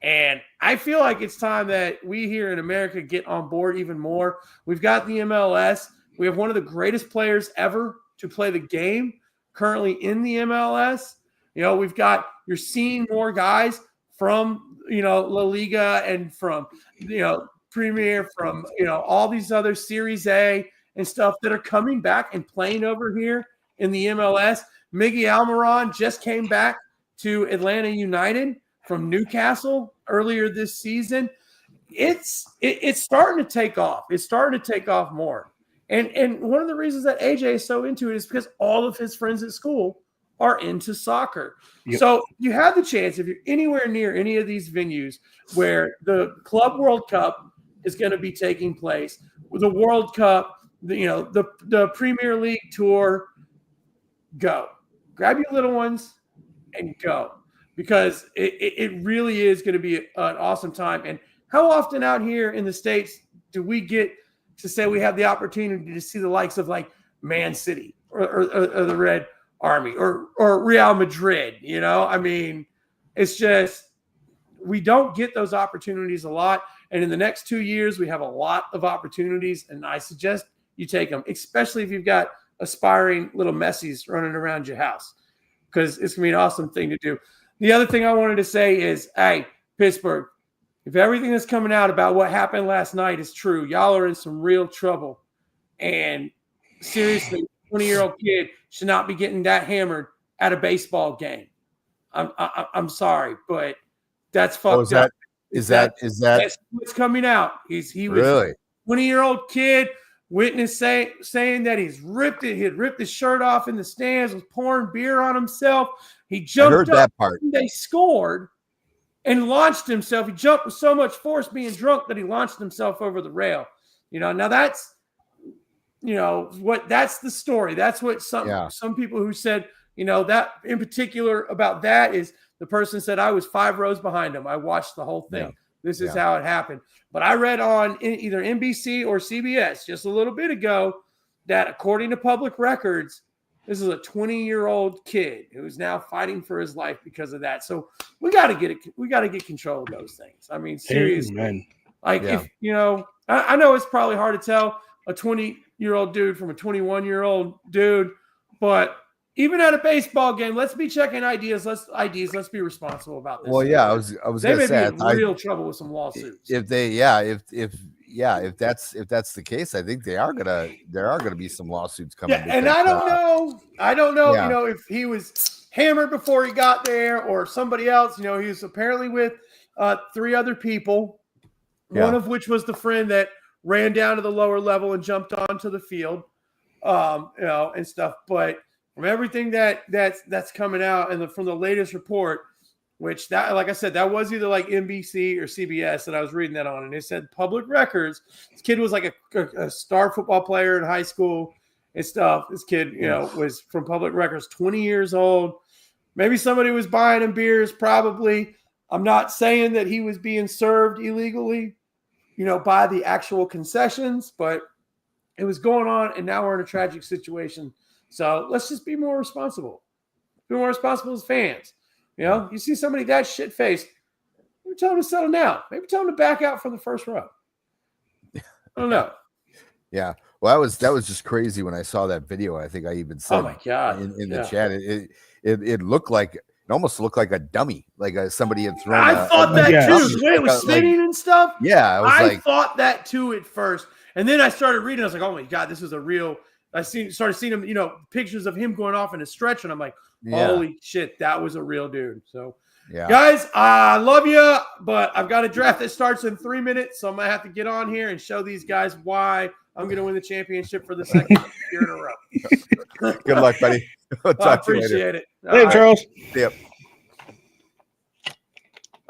And I feel like it's time that we here in America get on board even more. We've got the MLS. We have one of the greatest players ever to play the game currently in the MLS. You're seeing more guys from, La Liga and from, Premier, from, all these other Series A and stuff that are coming back and playing over here in the MLS. Miggy Almiron just came back to Atlanta United from Newcastle earlier this season. It's starting to take off. It's starting to take off more. And one of the reasons that AJ is so into it is because all of his friends at school are into soccer. Yep. So you have the chance, if you're anywhere near any of these venues where the Club World Cup is going to be taking place, the World Cup, the Premier League tour, go. Grab your little ones and go, because it really is going to be an awesome time. And how often out here in the States do we get to say we have the opportunity to see the likes of like Man City or the Red Army or Real Madrid? I mean, it's just, we don't get those opportunities a lot. And in the next 2 years, we have a lot of opportunities, and I suggest you take them, especially if you've got aspiring little Messis running around your house, because it's going to be an awesome thing to do. The other thing I wanted to say is, hey, Pittsburgh, if everything that's coming out about what happened last night is true, y'all are in some real trouble. And seriously, 20-year-old kid should not be getting that hammered at a baseball game. I'm sorry, but that's fucked up.
Is that
that's what's coming out? He was
really?
A 20-year-old kid. Witness saying that he ripped his shirt off in the stands, was pouring beer on himself. He jumped up.
That part.
They scored and launched himself. He jumped with so much force being drunk that he launched himself over the rail. Now that's, that's the story. That's what some people who said, that in particular about that is the person said, I was 5 rows behind him. I watched the whole thing. Yeah. This is how it happened. But I read on either NBC or CBS just a little bit ago that according to public records, this is a 20-year-old kid who's now fighting for his life because of that. So we got to get it. We got to get control of those things. I mean, seriously. Amen. If I know it's probably hard to tell a 20-year-old dude from a 21-year-old dude, but even at a baseball game, let's be checking IDs. Let's be responsible about this.
Well, yeah, I was
They
gonna
may
say
be in real trouble with some lawsuits.
if that's the case, I think there are gonna be some lawsuits coming.
Yeah, and I don't know,
Yeah.
if he was hammered before he got there or somebody else. He was apparently with 3 other people, one of which was the friend that ran down to the lower level and jumped onto the field, and stuff. But from everything that's coming out and from the latest report, which that, like I said, that was either like NBC or CBS that I was reading that on, and it said public records. This kid was like a star football player in high school and stuff. This kid, was from public records, 20 years old. Maybe somebody was buying him beers, probably. I'm not saying that he was being served illegally, by the actual concessions, but it was going on, and now we're in a tragic situation. So let's just be more responsible. Be more responsible as fans. You see somebody that shit-faced, maybe tell them to settle down. Maybe tell them to back out from the first row. I don't know.
Yeah. Well, that was just crazy when I saw that video. I think I even said,
"Oh my God!"
in the chat, it looked like, it almost looked like a dummy, like somebody had thrown.
I thought that too. The way it was spinning and stuff.
Yeah,
I thought that too at first, and then I started reading. I was like, "Oh my God, this is a real." Started seeing him, pictures of him going off in a stretch, and I'm like, "Holy shit, that was a real dude." So, guys, I love you, but I've got a draft that starts in 3 minutes, so I'm gonna have to get on here and show these guys why I'm gonna win the championship for the second year in a row.
Good luck, buddy. We'll talk to you later.
Appreciate it.
Hey, Charles.
Yep.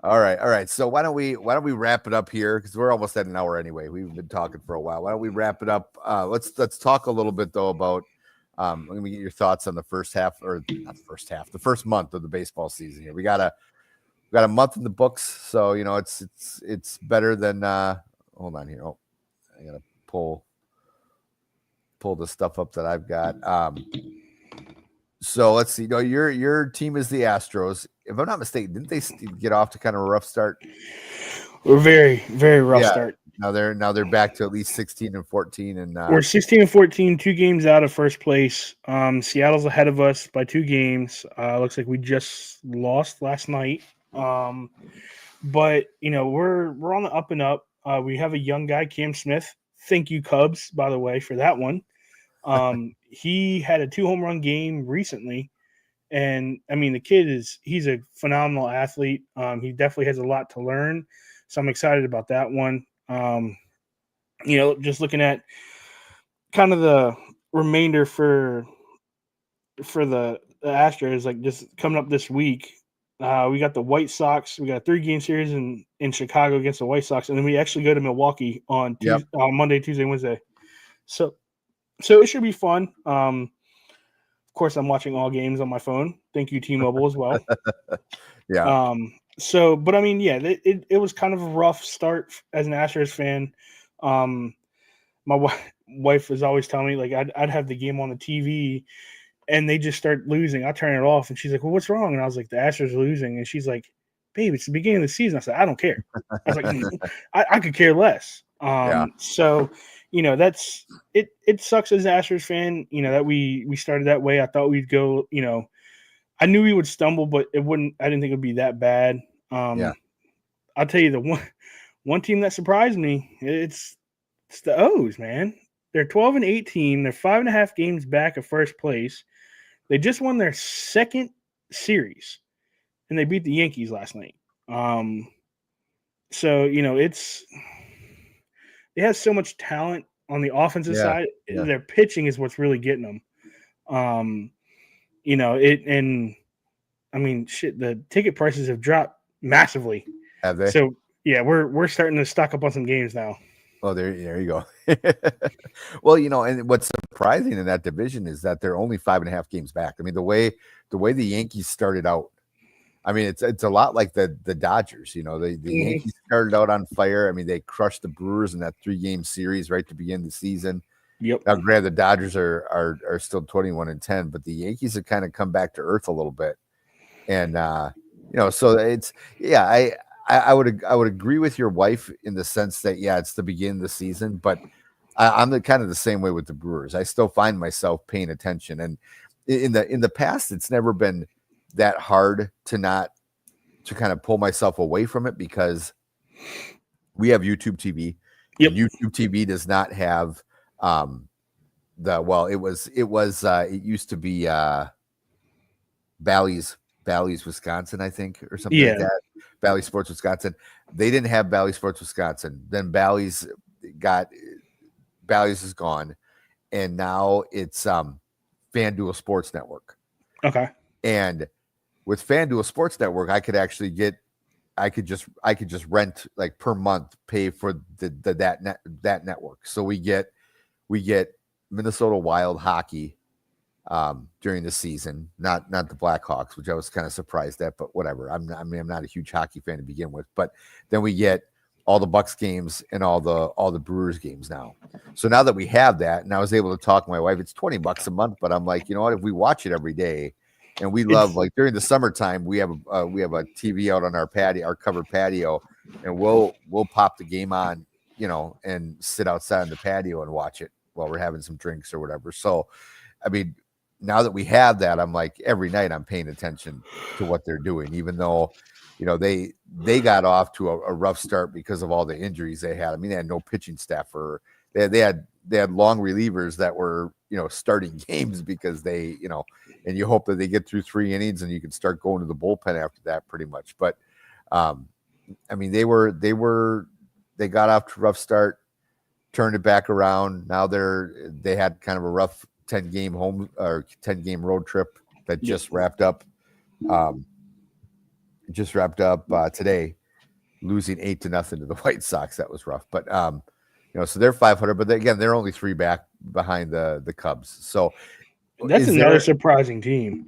All right. So why don't we wrap it up here, because we're almost at an hour anyway. We've been talking for a while. Why don't we wrap it up? Let's talk a little bit though about. Let me get your thoughts on the first half, or not the first half, the first month of the baseball season here. We got a month in the books, so it's better than. Hold on here. Oh, I gotta pull the stuff up that I've got. So let's see. No, your team is the Astros. If I'm not mistaken, didn't they get off to kind of a rough start?
We're very, very rough start.
Now they're back to at least 16-14, and
we're 16-14, 2 games out of first place. Seattle's ahead of us by 2 games. Looks like we just lost last night. But we're on the up and up. We have a young guy, Cam Smith. Thank you, Cubs, by the way, for that one. He had a 2 home run game recently. And I mean, the kid he's a phenomenal athlete. He definitely has a lot to learn. So I'm excited about that one. Just looking at kind of the remainder for the Astros, like just coming up this week, we got the White Sox. We got a 3-game series in Chicago against the White Sox. And then we actually go to Milwaukee on Monday, Tuesday, Wednesday. So it should be fun. Of course, I'm watching all games on my phone. Thank you, T-Mobile, as well.
Yeah.
But I mean, it was kind of a rough start as an Astros fan. My wife was always telling me, like, I'd have the game on the TV, and they just start losing. I turn it off, and she's like, "Well, what's wrong?" And I was like, "The Astros are losing," and she's like, "Babe, it's the beginning of the season." I said, "I don't care." I was like, I could care less. So. That's it. It sucks as an Astros fan, that we started that way. I thought we'd go, I knew we would stumble, but I didn't think it would be that bad. I'll tell you the one team that surprised me, it's the O's, man. They're 12-18. They're 5.5 games back of first place. They just won their second series, and they beat the Yankees last night. So they have so much talent on the offensive side. Yeah. Their pitching is what's really getting them. The ticket prices have dropped massively.
Have they?
So we're starting to stock up on some games now.
Oh, there you go. Well, and what's surprising in that division is that they're only 5.5 games back. I mean, the way the Yankees started out, I mean, it's a lot like the Dodgers. The Yankees started out on fire. I mean, they crushed the Brewers in that 3-game series right to begin the season.
Yep.
Now, granted, the Dodgers are still 21-10, but the Yankees have kind of come back to earth a little bit. And so it's I would agree with your wife in the sense that it's the beginning of the season, but I'm kind of the same way with the Brewers. I still find myself paying attention, and in the past, it's never been that hard to kind of pull myself away from it because we have YouTube TV.
Yep.
And YouTube TV does not have it used to be Bally's Wisconsin, I think, or something like that. Bally Sports Wisconsin. They didn't have Bally Sports Wisconsin. Then Bally's is gone, and now it's FanDuel Sports Network.
Okay.
And with FanDuel Sports Network, I could just rent like per month, pay for that network. So we get Minnesota Wild hockey during the season, not the Blackhawks, which I was kind of surprised at, but whatever. I'm not a huge hockey fan to begin with, but then we get all the Bucks games and all the Brewers games now. So now that we have that, and I was able to talk to my wife, it's $20 a month, but I'm like, you know what, if we watch it every day, and we love, like during the summertime, we have a TV out on our patio, our covered patio, and we'll pop the game on, and sit outside on the patio and watch it while we're having some drinks or whatever. So, I mean, now that we have that, I'm like, every night I'm paying attention to what they're doing, even though, they got off to a rough start because of all the injuries they had. I mean, they had no pitching staff, or they had long relievers that were, starting games because they, and you hope that they get through 3 innings and you can start going to the bullpen after that pretty much. But, I mean, they got off to a rough start, turned it back around. Now they had kind of a rough 10-game road trip that just wrapped up. Today, losing 8-0 to the White Sox. That was rough, but so they're 500, but they're only 3 back behind the Cubs. So
that's another surprising team,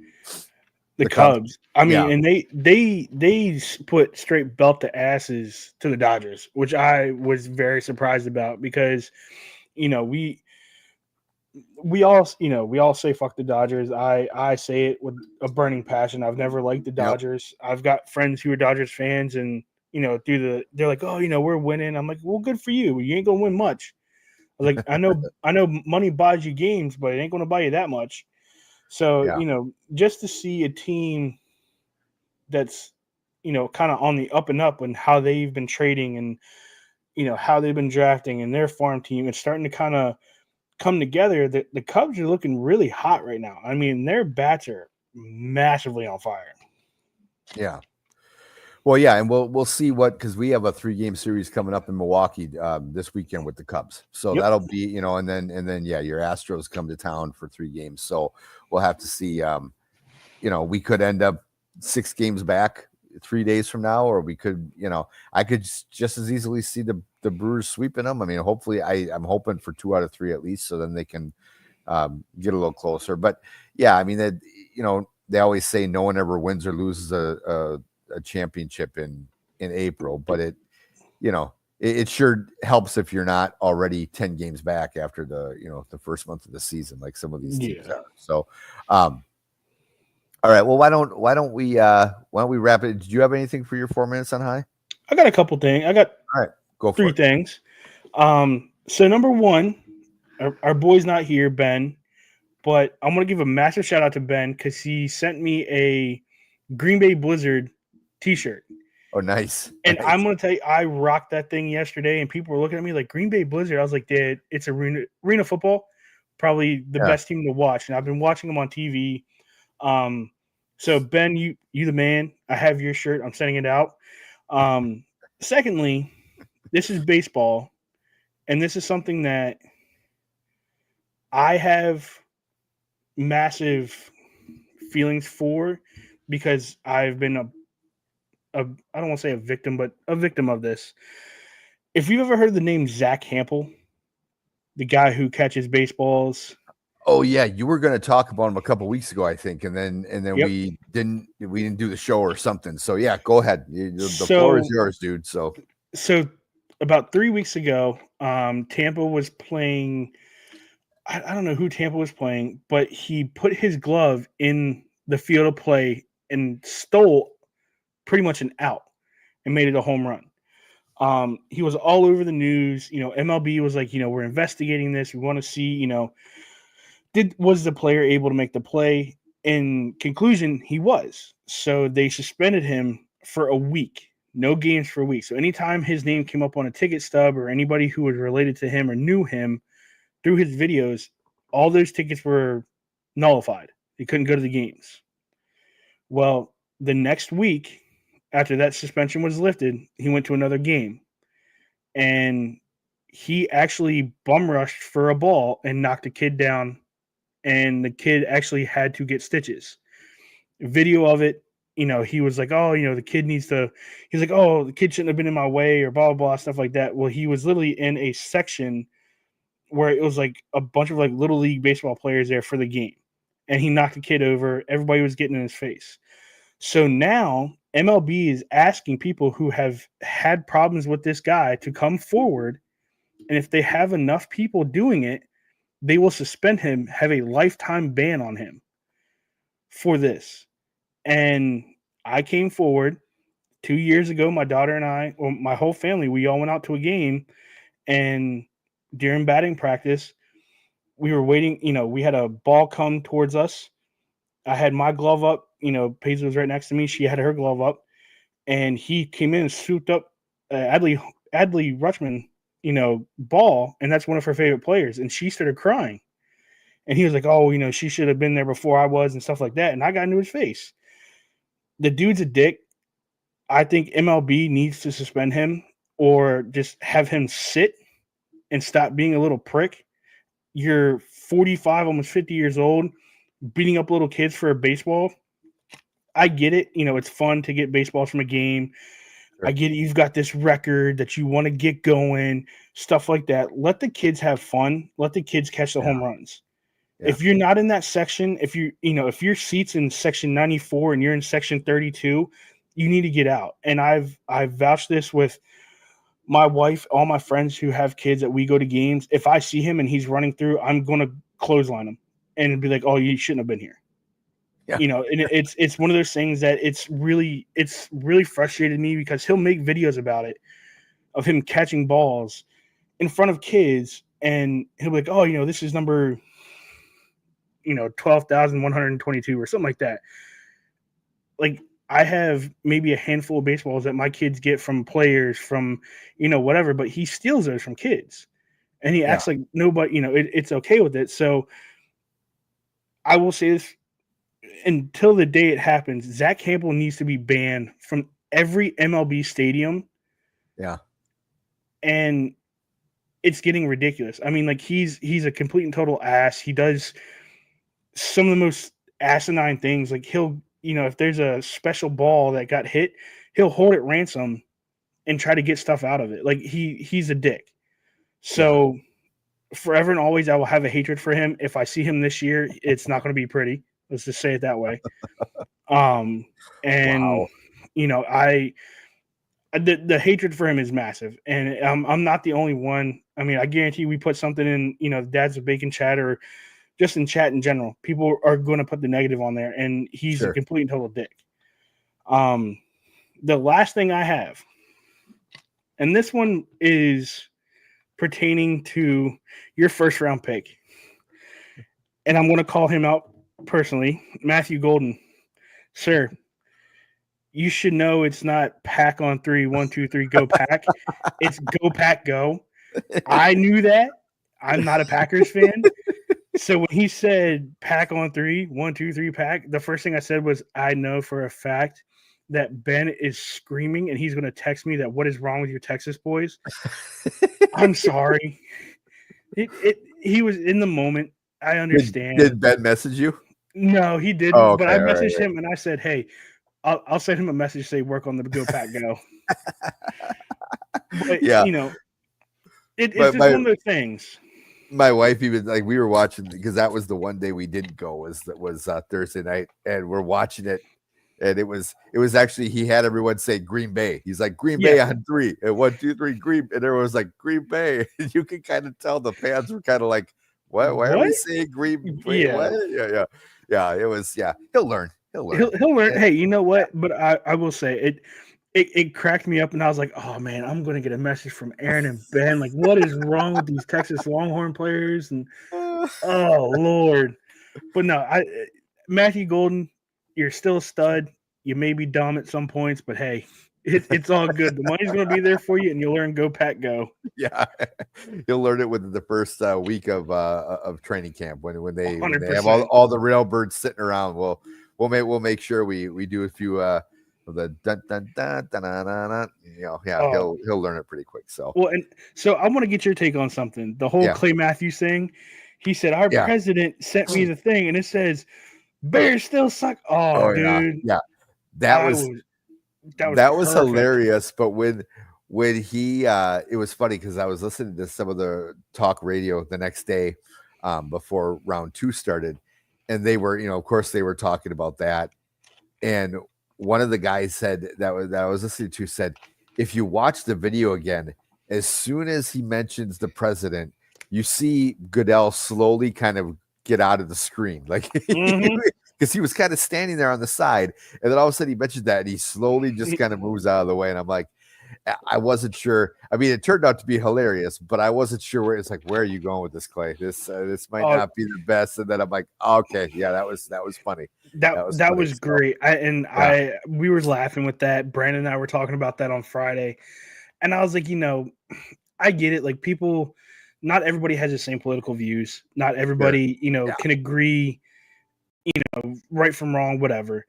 the Cubs. I mean, and they put straight belt to asses to the Dodgers, which I was very surprised about because we all say fuck the Dodgers. I say it with a burning passion. I've never liked the Dodgers. Yep. I've got friends who are Dodgers fans, and they're like, oh, we're winning. I'm like, well, good for you. You ain't gonna win much. I was like, I know money buys you games, but it ain't gonna buy you that much. So just to see a team that's kind of on the up and up and how they've been trading and how they've been drafting and their farm team, it's starting to kind of come together. The Cubs are looking really hot right now. I mean, their bats are massively on fire. Yeah.
Well, yeah, and we'll see because we have a 3-game series coming up in Milwaukee this weekend with the Cubs. So that'll be, and then your Astros come to town for 3 games. So we'll have to see. We could end up 6 games back 3 days from now, or we could, I could just as easily see the Brewers sweeping them. I mean, hopefully, I'm hoping for 2 out of 3 at least, so then they can get a little closer. But yeah, I mean, they always say no one ever wins or loses a championship in April, but it sure helps if you're not already 10 games back after the first month of the season, like some of these teams are. So, all right. Well, why don't we wrap it? Did you have anything for your 4 minutes on high?
I got a couple things. I got
all right. Go for
3
it.
things. So number 1, our boy's not here, Ben, but I'm gonna give a massive shout out to Ben because he sent me a Green Bay Blizzard T-shirt.
Oh, nice.
And nice. I'm going to tell you, I rocked that thing yesterday, and people were looking at me like, Green Bay Blizzard. I was like, dude, it's arena football, probably the best team to watch. And I've been watching them on TV. So, Ben, you the man. I have your shirt. I'm sending it out. Secondly, this is baseball, and this is something that I have massive feelings for because I've been I don't want to say a victim, but a victim of this. If you've ever heard the name Zach Hampel, the guy who catches baseballs.
Oh yeah, you were going to talk about him a couple weeks ago, I think, and then we didn't do the show or something. So yeah, go ahead. The floor is yours, dude. So
about 3 weeks ago, Tampa was playing. I don't know who Tampa was playing, but he put his glove in the field of play and stole pretty much an out and made it a home run. He was all over the news. MLB was like, we're investigating this. We want to see, Was the player able to make the play? In conclusion, he was. So they suspended him for a week. No games for a week. So anytime his name came up on a ticket stub or anybody who was related to him or knew him through his videos, all those tickets were nullified. He couldn't go to the games. Well, the next week, after that suspension was lifted, he went to another game. And he actually bum rushed for a ball and knocked a kid down. And the kid actually had to get stitches. Video of it, he was like, oh, the kid needs to, he's like, oh, the kid shouldn't have been in my way or blah, blah, blah, stuff like that. Well, he was literally in a section where it was like a bunch of like little league baseball players there for the game. And he knocked the kid over. Everybody was getting in his face. So now MLB is asking people who have had problems with this guy to come forward. And if they have enough people doing it, they will suspend him, have a lifetime ban on him for this. And I came forward 2 years ago. My daughter and I, or my whole family, we all went out to a game. And during batting practice, we were waiting. We had a ball come towards us. I had my glove up. Paisley was right next to me. She had her glove up. And he came in and swooped up Adley Rutschman, ball, and that's one of her favorite players. And she started crying. And he was like, oh, she should have been there before I was and stuff like that. And I got into his face. The dude's a dick. I think MLB needs to suspend him or just have him sit and stop being a little prick. You're 45, almost 50 years old, beating up little kids for a baseball. I get it. It's fun to get baseballs from a game. I get it. You've got this record that you want to get going, stuff like that. Let the kids have fun. Let the kids catch the home runs. Yeah. If you're not in that section, if your seat's in section 94 and you're in section 32, you need to get out. And I've vouched this with my wife, all my friends who have kids that we go to games. If I see him and he's running through, I'm going to clothesline him and be like, oh, you shouldn't have been here. Yeah. And it's one of those things that it's really frustrated me because he'll make videos about it of him catching balls in front of kids and he'll be like, oh, this is number 12,122 or something like that. Like I have maybe a handful of baseballs that my kids get from players from, whatever, but he steals those from kids and he acts like nobody, it's okay with it. So I will say this, until the day it happens, Zach Campbell needs to be banned from every MLB stadium.
Yeah. And
it's getting ridiculous. I mean, like he's a complete and total ass. He does some of the most asinine things. Like he'll, if there's a special ball that got hit, he'll hold it ransom and try to get stuff out of it. Like he's a dick. So forever and always, I will have a hatred for him. If I see him this year, it's not going to be pretty. Let's just say it that way. The hatred for him is massive, and I'm not the only one. I mean, I guarantee we put something in, the Dads of Bacon chat or just in chat in general, people are going to put the negative on there, and he's a complete and total dick. The last thing I have, and this one is pertaining to your first round pick, and I'm going to call him out personally, Matthew Golden. Sir, you should know it's not pack on 3, 1, 2, 3, go pack. It's go pack go. I knew that. I'm not a Packers fan. So when he said pack on 3, 1, 2, 3 pack, the first thing I said was, I know for a fact that Ben is screaming and he's going to text me that what is wrong with your Texas boys? I'm sorry. He was in the moment. I understand.
Did Ben message you?
No, he didn't. Oh, okay, but I messaged him and I said, hey, I'll send him a message, say work on the go pack go. But, it's just one of those things.
My wife even, like, we were watching, because that was the one day we didn't go, was Thursday night, and we're watching it, and it was actually, he had everyone say Green Bay. He's like, Green Bay on 3, and 1, 2, 3, Green, and everyone was like, Green Bay. And you can kind of tell the fans were kind of like, what? Why are we saying Green Bay?
Yeah.
What? Yeah, it was, he'll learn. He'll
learn. Hey, you know what? But I will say it cracked me up, and I was like, oh man, I'm going to get a message from Aaron and Ben. Like, what is wrong with these Texas Longhorn players? And Oh Lord. But no, Matthew Golden, you're still a stud. You may be dumb at some points, but hey, it's all good. The money's going to be there for you, and you'll learn Go Pack Go.
Yeah, you'll learn it within the first week of training camp when they have all the railbirds sitting around. We'll make sure we do a few the dun dun dun dun dun dun, dun. He'll learn it pretty quick. So
and so I want to get your take on something. The whole Clay Matthews thing. He said our president sent me the thing, and it says Bears still suck. Oh dude,
yeah. That was hilarious. But when he it was funny because I was listening to some of the talk radio the next day before round 2 started, and they were, of course they were talking about that. And one of the guys said that I was listening to said, if you watch the video again, as soon as he mentions the president, you see Goodell slowly kind of get out of the screen, like because he was kind of standing there on the side, and then all of a sudden he mentioned that, and he slowly just kind of moves out of the way, and I'm like, I wasn't sure. I mean, it turned out to be hilarious, but I wasn't sure where. It's like, where are you going with this, Clay? This might not be the best. And then I'm like, okay, yeah, that was funny.
That was great. We were laughing with that. Brandon and I were talking about that on Friday, and I was like, I get it. Like people, not everybody has the same political views. Not everybody, can agree. Right from wrong, whatever.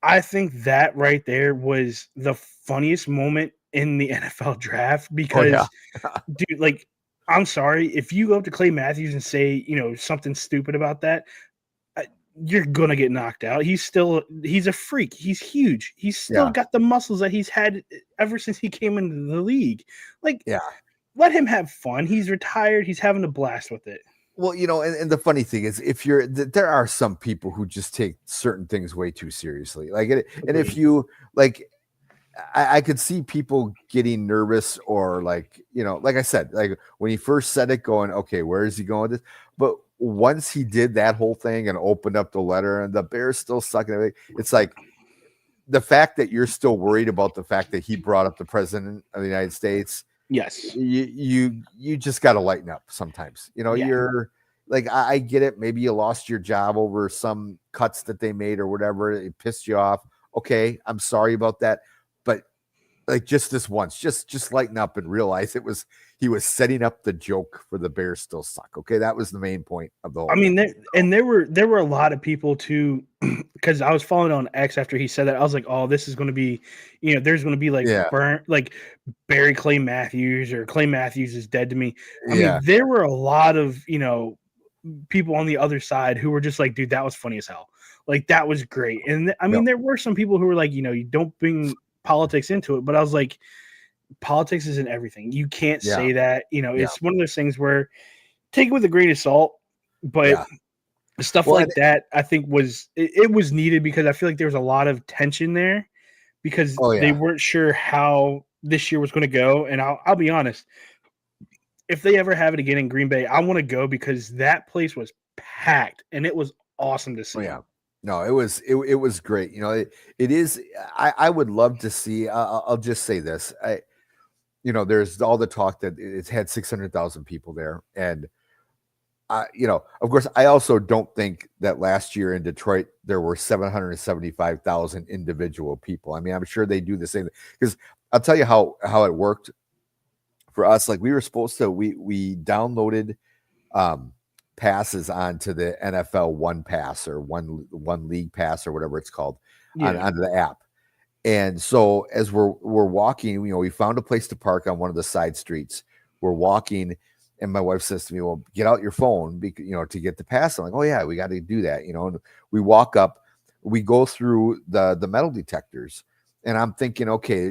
I think that right there was the funniest moment in the NFL draft because, dude, like, I'm sorry. If you go up to Clay Matthews and say, something stupid about that, you're going to get knocked out. He's a freak. He's huge. He's still got the muscles that he's had ever since he came into the league. Like, let him have fun. He's retired. He's having a blast with it.
Well, and the funny thing is, there are some people who just take certain things way too seriously. Like, and if you like, I could see people getting nervous or like, like I said, like when he first said it, going, okay, where is he going with this? But once he did that whole thing and opened up the letter, and the Bears still suck, and everything, it's like the fact that you're still worried about the fact that he brought up the president of the United States.
Yes,
you just got to lighten up sometimes. You're like, I get it. Maybe you lost your job over some cuts that they made or whatever. It pissed you off. Okay, I'm sorry about that. But like just this once, just lighten up and realize he was setting up the joke for the Bears still suck. Okay, that was the main point of the whole.
I mean, there were a lot of people too, because I was following on X after he said that. I was like, oh, this is going to be, there's going to be like Barry Clay Matthews, or Clay Matthews is dead to me. I mean, there were a lot of people on the other side who were just like, dude, that was funny as hell. Like, that was great. And I mean, there were some people who were like, you don't bring politics into it, but I was like, politics isn't everything. You can't say that. It's one of those things where take it with a grain of salt, but stuff like that, I think it was needed, because I feel like there was a lot of tension there because they weren't sure how this year was going to go. And I'll be honest, if they ever have it again in Green Bay, I want to go, because that place was packed and it was awesome to see.
No, it was great. It is. I would love to see. I'll just say this. There's all the talk that it's had 600,000 people there, and of course, I also don't think that last year in Detroit there were 775,000 individual people. I mean, I'm sure they do the same thing, because I'll tell you how it worked for us. Like, we were supposed to, we downloaded passes onto the NFL One Pass, or one league pass, or whatever it's called, onto the app. And so as we're walking, we found a place to park on one of the side streets. We're walking, and my wife says to me, well, get out your phone, to get the pass. I'm like, oh yeah, we got to do that. And we walk up, we go through the metal detectors, and I'm thinking, okay,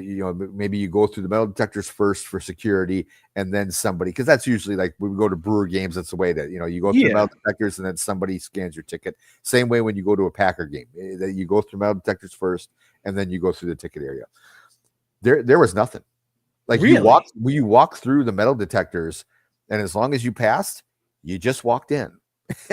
maybe you go through the metal detectors first for security, and then somebody, because that's usually like when we go to Brewer games, that's the way that, you go through the metal detectors and then somebody scans your ticket. Same way when you go to a Packer game, that you go through metal detectors first, and then you go through the ticket area. There was nothing. Like, really? you walk through the metal detectors, and as long as you passed, you just walked in.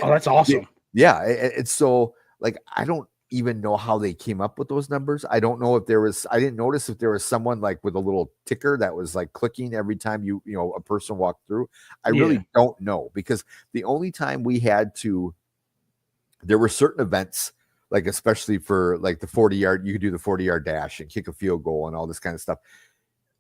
Oh, that's awesome.
It's so, like, I don't even know how they came up with those numbers. I don't know if I didn't notice if there was someone like with a little ticker that was like clicking every time a person walked through. I really don't know, because the only time there were certain events, like especially for like the 40-yard, you could do the 40-yard dash and kick a field goal and all this kind of stuff.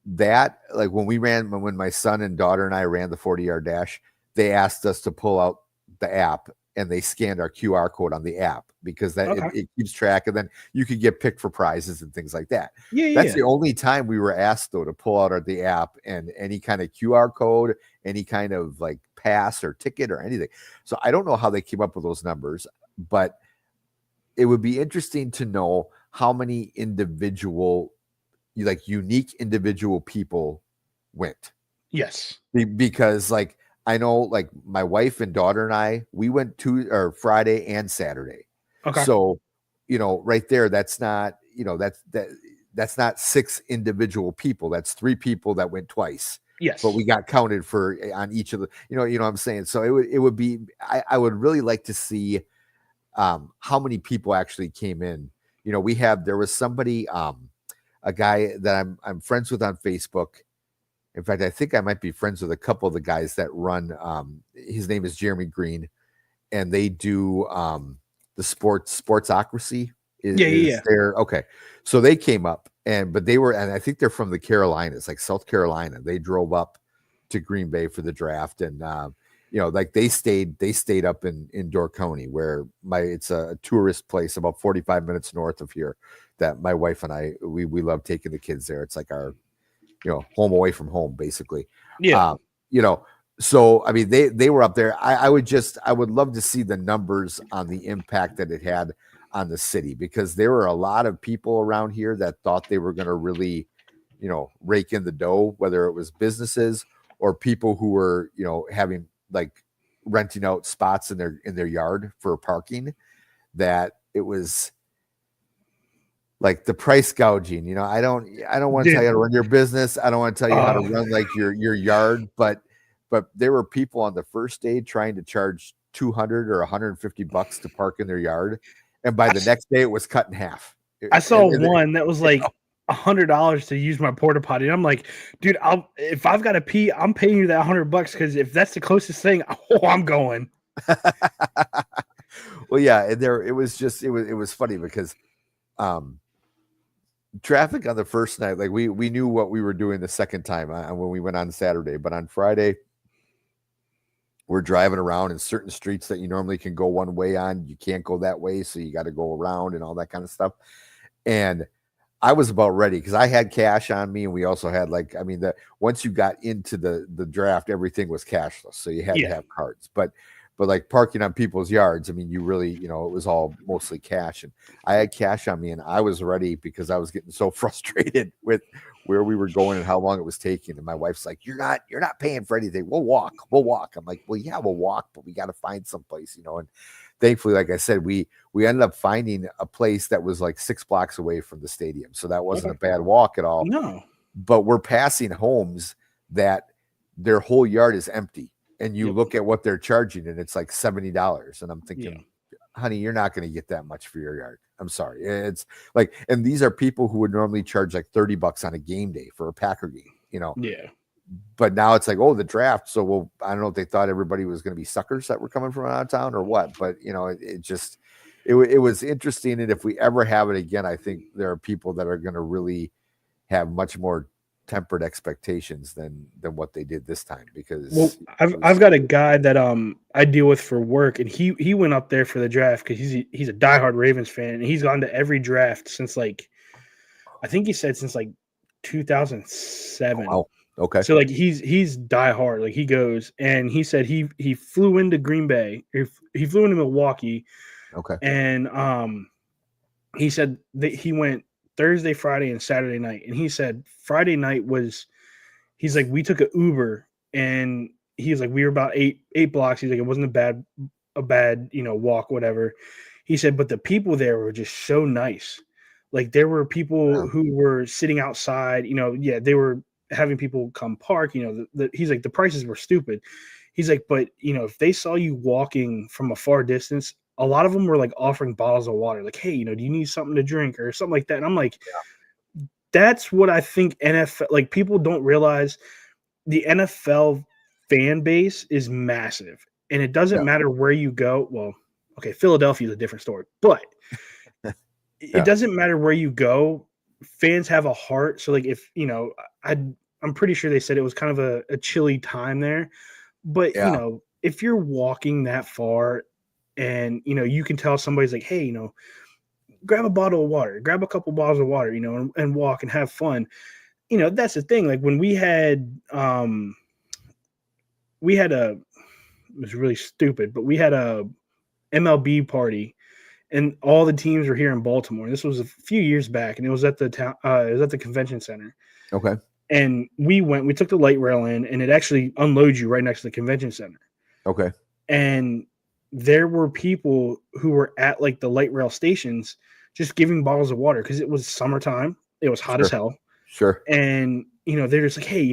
That, like when my son and daughter and I ran the 40-yard dash, they asked us to pull out the app, and they scanned our QR code on the app, because it keeps track, and then you could get picked for prizes and things like that. That's the only time we were asked, though, to pull out the app and any kind of QR code, any kind of like pass or ticket or anything. So I don't know how they came up with those numbers, but it would be interesting to know how many unique individual people went.
Yes.
Because like, I know, like my wife and daughter and I, we went Friday and Saturday.
Okay.
So, right there, that's not, that's not 6 individual people. That's 3 people that went twice.
Yes.
But we got counted for on each of the, what I'm saying? So it would be, I would really like to see how many people actually came in. There was somebody, a guy that I'm friends with on Facebook. In fact, I think I might be friends with a couple of the guys that run. His name is Jeremy Green, and they do the Sportsocracy. There. Okay, so they came up, and I think they're from the Carolinas, like South Carolina. They drove up to Green Bay for the draft, and like they stayed up in Door County, where it's a tourist place about 45 minutes north of here. That my wife and I we love taking the kids there. It's like our home away from home, basically.
Yeah.
So I mean, they were up there. I would love to see the numbers on the impact that it had on the city, because there were a lot of people around here that thought they were going to really, rake in the dough, whether it was businesses or people who were, having like renting out spots in their yard for parking, that it was like the price gouging. I don't want to tell you how to run your business. I don't want to tell you how to run like your yard, but there were people on the first day trying to charge $200 or $150 to park in their yard, and by the next day it was cut in half.
I saw one that was like $100 to use my porta potty. And I'm like, dude, if I've got to pee, I'm paying you that $100, because if that's the closest thing, I'm going.
Well, yeah, and it was funny because traffic on the first night, like we knew what we were doing the second time when we went on Saturday, but on Friday we're driving around in certain streets that you normally can go one way on, you can't go that way, so you got to go around and all that kind of stuff. And I was about ready, because I had cash on me, and we also had once you got into the draft, everything was cashless, so you had to have cards. But like parking on people's yards, I mean, you really, it was all mostly cash, and I had cash on me, and I was ready, because I was getting so frustrated with where we were going and how long it was taking. And my wife's like, you're not paying for anything. We'll walk. I'm like, well, yeah, we'll walk, but we got to find someplace, and thankfully, like I said, we ended up finding a place that was like 6 blocks away from the stadium. So that wasn't a bad walk at all.
No,
but we're passing homes that their whole yard is empty. And you look at what they're charging, and it's like $70. And I'm thinking, honey, you're not going to get that much for your yard. I'm sorry. It's like, and these are people who would normally charge like $30 on a game day for a Packer game,
Yeah.
But now it's like, oh, the draft. So, I don't know if they thought everybody was going to be suckers that were coming from out of town or what. But, it was interesting. And if we ever have it again, I think there are people that are going to really have much more tempered expectations than what they did this time, because
I've got a guy that I deal with for work, and he went up there for the draft because he's a diehard Ravens fan, and he's gone to every draft since I think he said since 2007.
Oh, wow. Okay.
So he's diehard, like he goes, and he said he flew into Green Bay, he flew into Milwaukee.
Okay.
And he said that he went Thursday, Friday, and Saturday night. And he said Friday night he's like, we took an Uber, and he's like, we were about eight blocks. He's like, it wasn't a bad, walk, whatever. He said, but the people there were just so nice. Like there were people who were sitting outside, they were having people come park, he's like, the prices were stupid. He's like, but if they saw you walking from a far distance, a lot of them were like offering bottles of water, like, hey, do you need something to drink or something like that? And I'm like, that's what I think NFL, like, people don't realize the NFL fan base is massive, and it doesn't matter where you go. Well, okay, Philadelphia is a different story, but it doesn't matter where you go. Fans have a heart. So like, if I'm pretty sure they said it was kind of a chilly time there, but if you're walking that far and you can tell somebody's like, hey, grab a bottle of water, grab a couple bottles of water, and walk and have fun. That's the thing. Like when we had it was really stupid, but we had a MLB party and all the teams were here in Baltimore. This was a few years back, and it was at the convention center.
Okay.
And we took the light rail in, and it actually unloads you right next to the convention center.
Okay.
And there were people who were at like the light rail stations just giving bottles of water because it was summertime. It was hot as hell.
Sure.
And, they're just like, hey,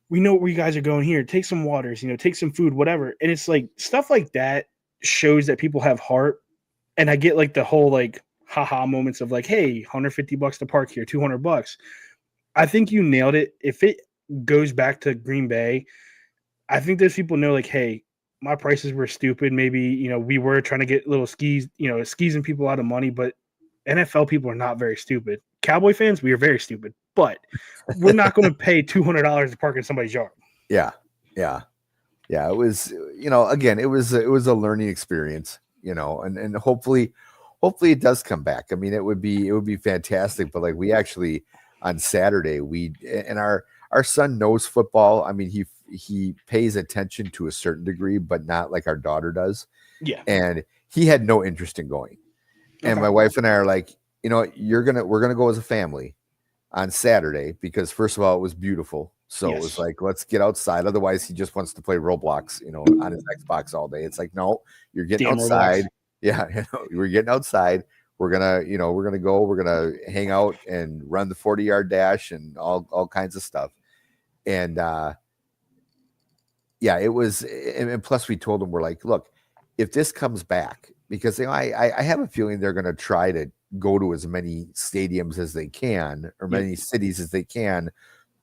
we know where you guys are going here. Take some waters, take some food, whatever. And it's like stuff like that shows that people have heart. And I get like the whole like haha moments of like, hey, $150 to park here, $200. I think you nailed it. If it goes back to Green Bay, I think those people know like, hey, my prices were stupid. Maybe, we were trying to get little skeezing people out of money, but NFL people are not very stupid. Cowboy fans, we are very stupid, but we're not going to pay $200 to park in somebody's yard.
Yeah. It was, again, it was a learning experience, and hopefully it does come back. I mean, it would be fantastic, but like we actually on Saturday, our son knows football. I mean, he pays attention to a certain degree, but not like our daughter does.
Yeah.
And he had no interest in going. And my wife and I are like, we're going to go as a family on Saturday because first of all, it was beautiful. So it was like, let's get outside. Otherwise he just wants to play Roblox, on his Xbox all day. It's like, no, you're getting outside. Roblox. Yeah. We're getting outside. We're going to hang out and run the 40-yard dash and all kinds of stuff. And, it was, and plus we told them, we're like, look, if this comes back, because I have a feeling they're going to try to go to as many stadiums as they can or many cities as they can,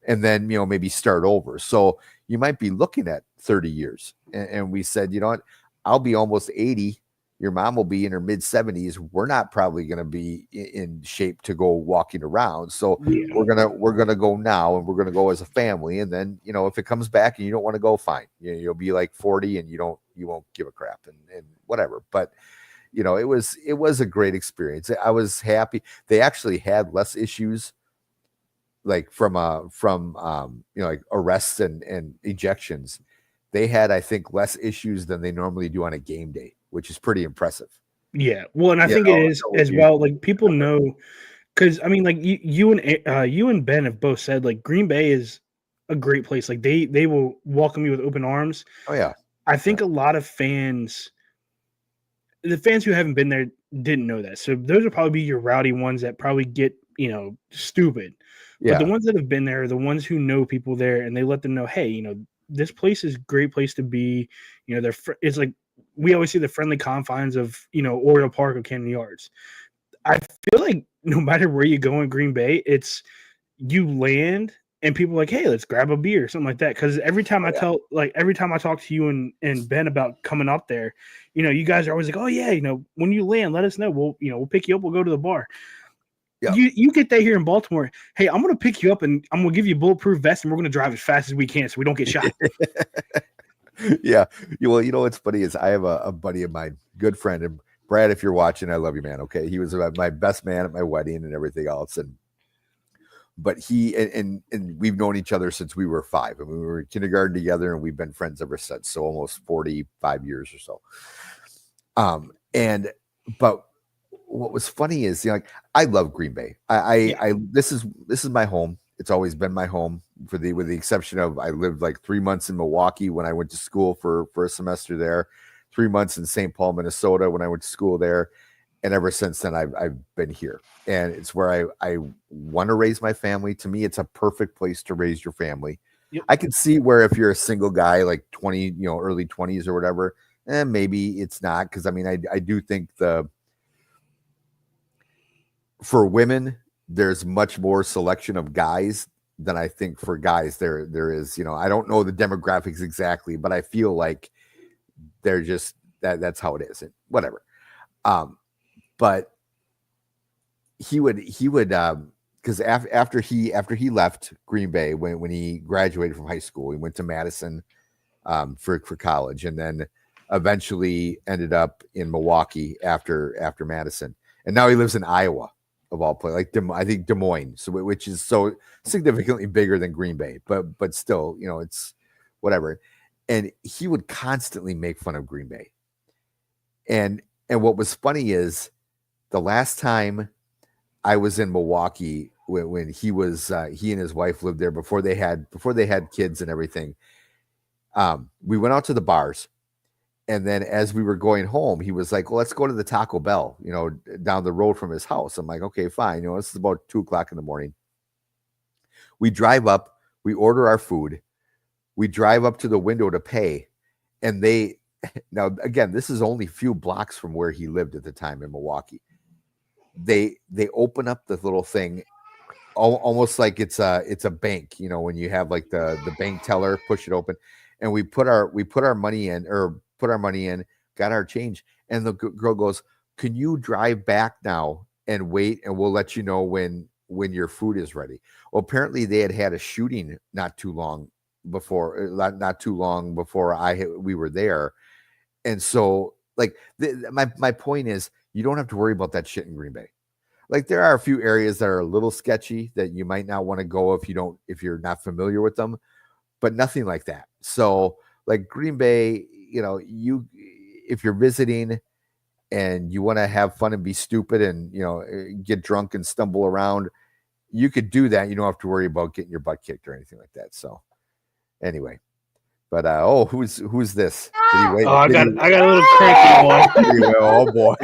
and then, maybe start over. So you might be looking at 30 years. And we said, you know what, I'll be almost 80. Your mom will be in her mid 70s. We're not probably going to be in shape to go walking around. So we're going to go now, and we're going to go as a family. And then, if it comes back and you don't want to go, fine. You'll be like 40 and you won't give a crap and whatever. But, it was a great experience. I was happy. They actually had less issues like from like arrests and ejections. They had, I think, less issues than they normally do on a game day, which is pretty impressive. Yeah.
Well, and I think it is as well. Like people know, because I mean, like you and Ben have both said like Green Bay is a great place. Like they will welcome you with open arms.
Oh yeah.
I think a lot of fans, the fans who haven't been there didn't know that. So those will probably be your rowdy ones that probably get, stupid. Yeah. But the ones that have been there are the ones who know people there, and they let them know, hey, this place is a great place to be. It's like, we always see the friendly confines of, Oriole Park or Camden Yards. I feel like no matter where you go in Green Bay, it's you land and people are like, hey, let's grab a beer, something like that. Because every time I talk to you and Ben about coming up there, you guys are always like, oh yeah, when you land, let us know. We'll pick you up. We'll go to the bar. Yeah. You get that here in Baltimore. Hey, I'm going to pick you up and I'm going to give you a bulletproof vest and we're going to drive as fast as we can so we don't get shot.
Yeah. Well, what's funny is I have a buddy of mine, good friend, and Brad, if you're watching, I love you, man. Okay. He was my best man at my wedding and everything else. But he, and we've known each other since we were 5. I mean, we were in kindergarten together and we've been friends ever since. So almost 45 years or so. But what was funny is, I love Green Bay. This is my home. It's always been my home with the exception of I lived like 3 months in Milwaukee when I went to school for a semester there, 3 months in St. Paul, Minnesota when I went to school there. And ever since then, I've been here, and it's where I want to raise my family. To me, it's a perfect place to raise your family. Yep. I can see where if you're a single guy, like 20, early 20s or whatever, maybe it's not, because I mean, I do think for women, there's much more selection of guys than I think for guys there is. You know, I don't know the demographics exactly, but I feel like they're just that's how it is. And whatever. But he would because after he left Green Bay when he graduated from high school, he went to Madison for college, and then eventually ended up in Milwaukee after Madison, and now he lives in Iowa, of all places, like I think Des Moines, so which is so significantly bigger than Green Bay, but still, you know, it's whatever. And he would constantly make fun of Green Bay. And what was funny is the last time I was in Milwaukee when he and his wife lived there before they had kids and everything. We went out to the bars, and then as we were going home, he was like, well, let's go to the Taco Bell, you know, down the road from his house. I'm like, okay, fine. You know, this is about 2:00 in the morning. We drive up, we order our food. We drive up to the window to pay. And now again, this is only a few blocks from where he lived at the time in Milwaukee. They open up the little thing almost like it's a bank, you know, when you have like the bank teller push it open, and we put our money in, got our change, and the girl goes, can you drive back now and wait, and we'll let you know when your food is ready. Well, apparently they had a shooting not too long before we were there, and so like my point is, you don't have to worry about that shit in Green Bay. Like, there are a few areas that are a little sketchy that you might not want to go if you're not familiar with them, but nothing like that. So like Green Bay, you know, if you're visiting and you want to have fun and be stupid and, you know, get drunk and stumble around, you could do that. You don't have to worry about getting your butt kicked or anything like that. So anyway, but who's this?
I got a little cranky one.
Oh boy.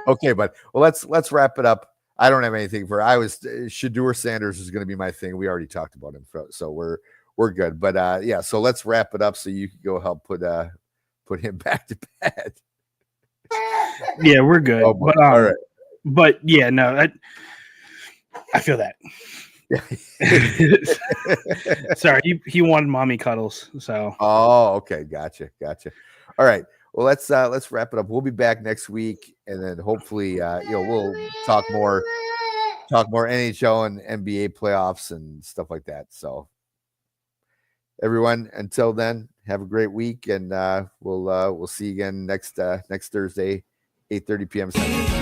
Okay, but let's wrap it up. I don't have anything Shedeur Sanders is going to be my thing. We already talked about him, so we're good. But yeah, so let's wrap it up so you can go help put him back to bed.
Yeah, we're good.
Oh,
but
all right.
But yeah, no, I feel that. Sorry, he wanted mommy cuddles. So.
Oh, okay, gotcha. All right. Well, let's wrap it up. We'll be back next week, and then hopefully, we'll talk more NHL and NBA playoffs and stuff like that. So, everyone, until then, have a great week, and we'll see you again next Thursday, 8:30 p.m. Central.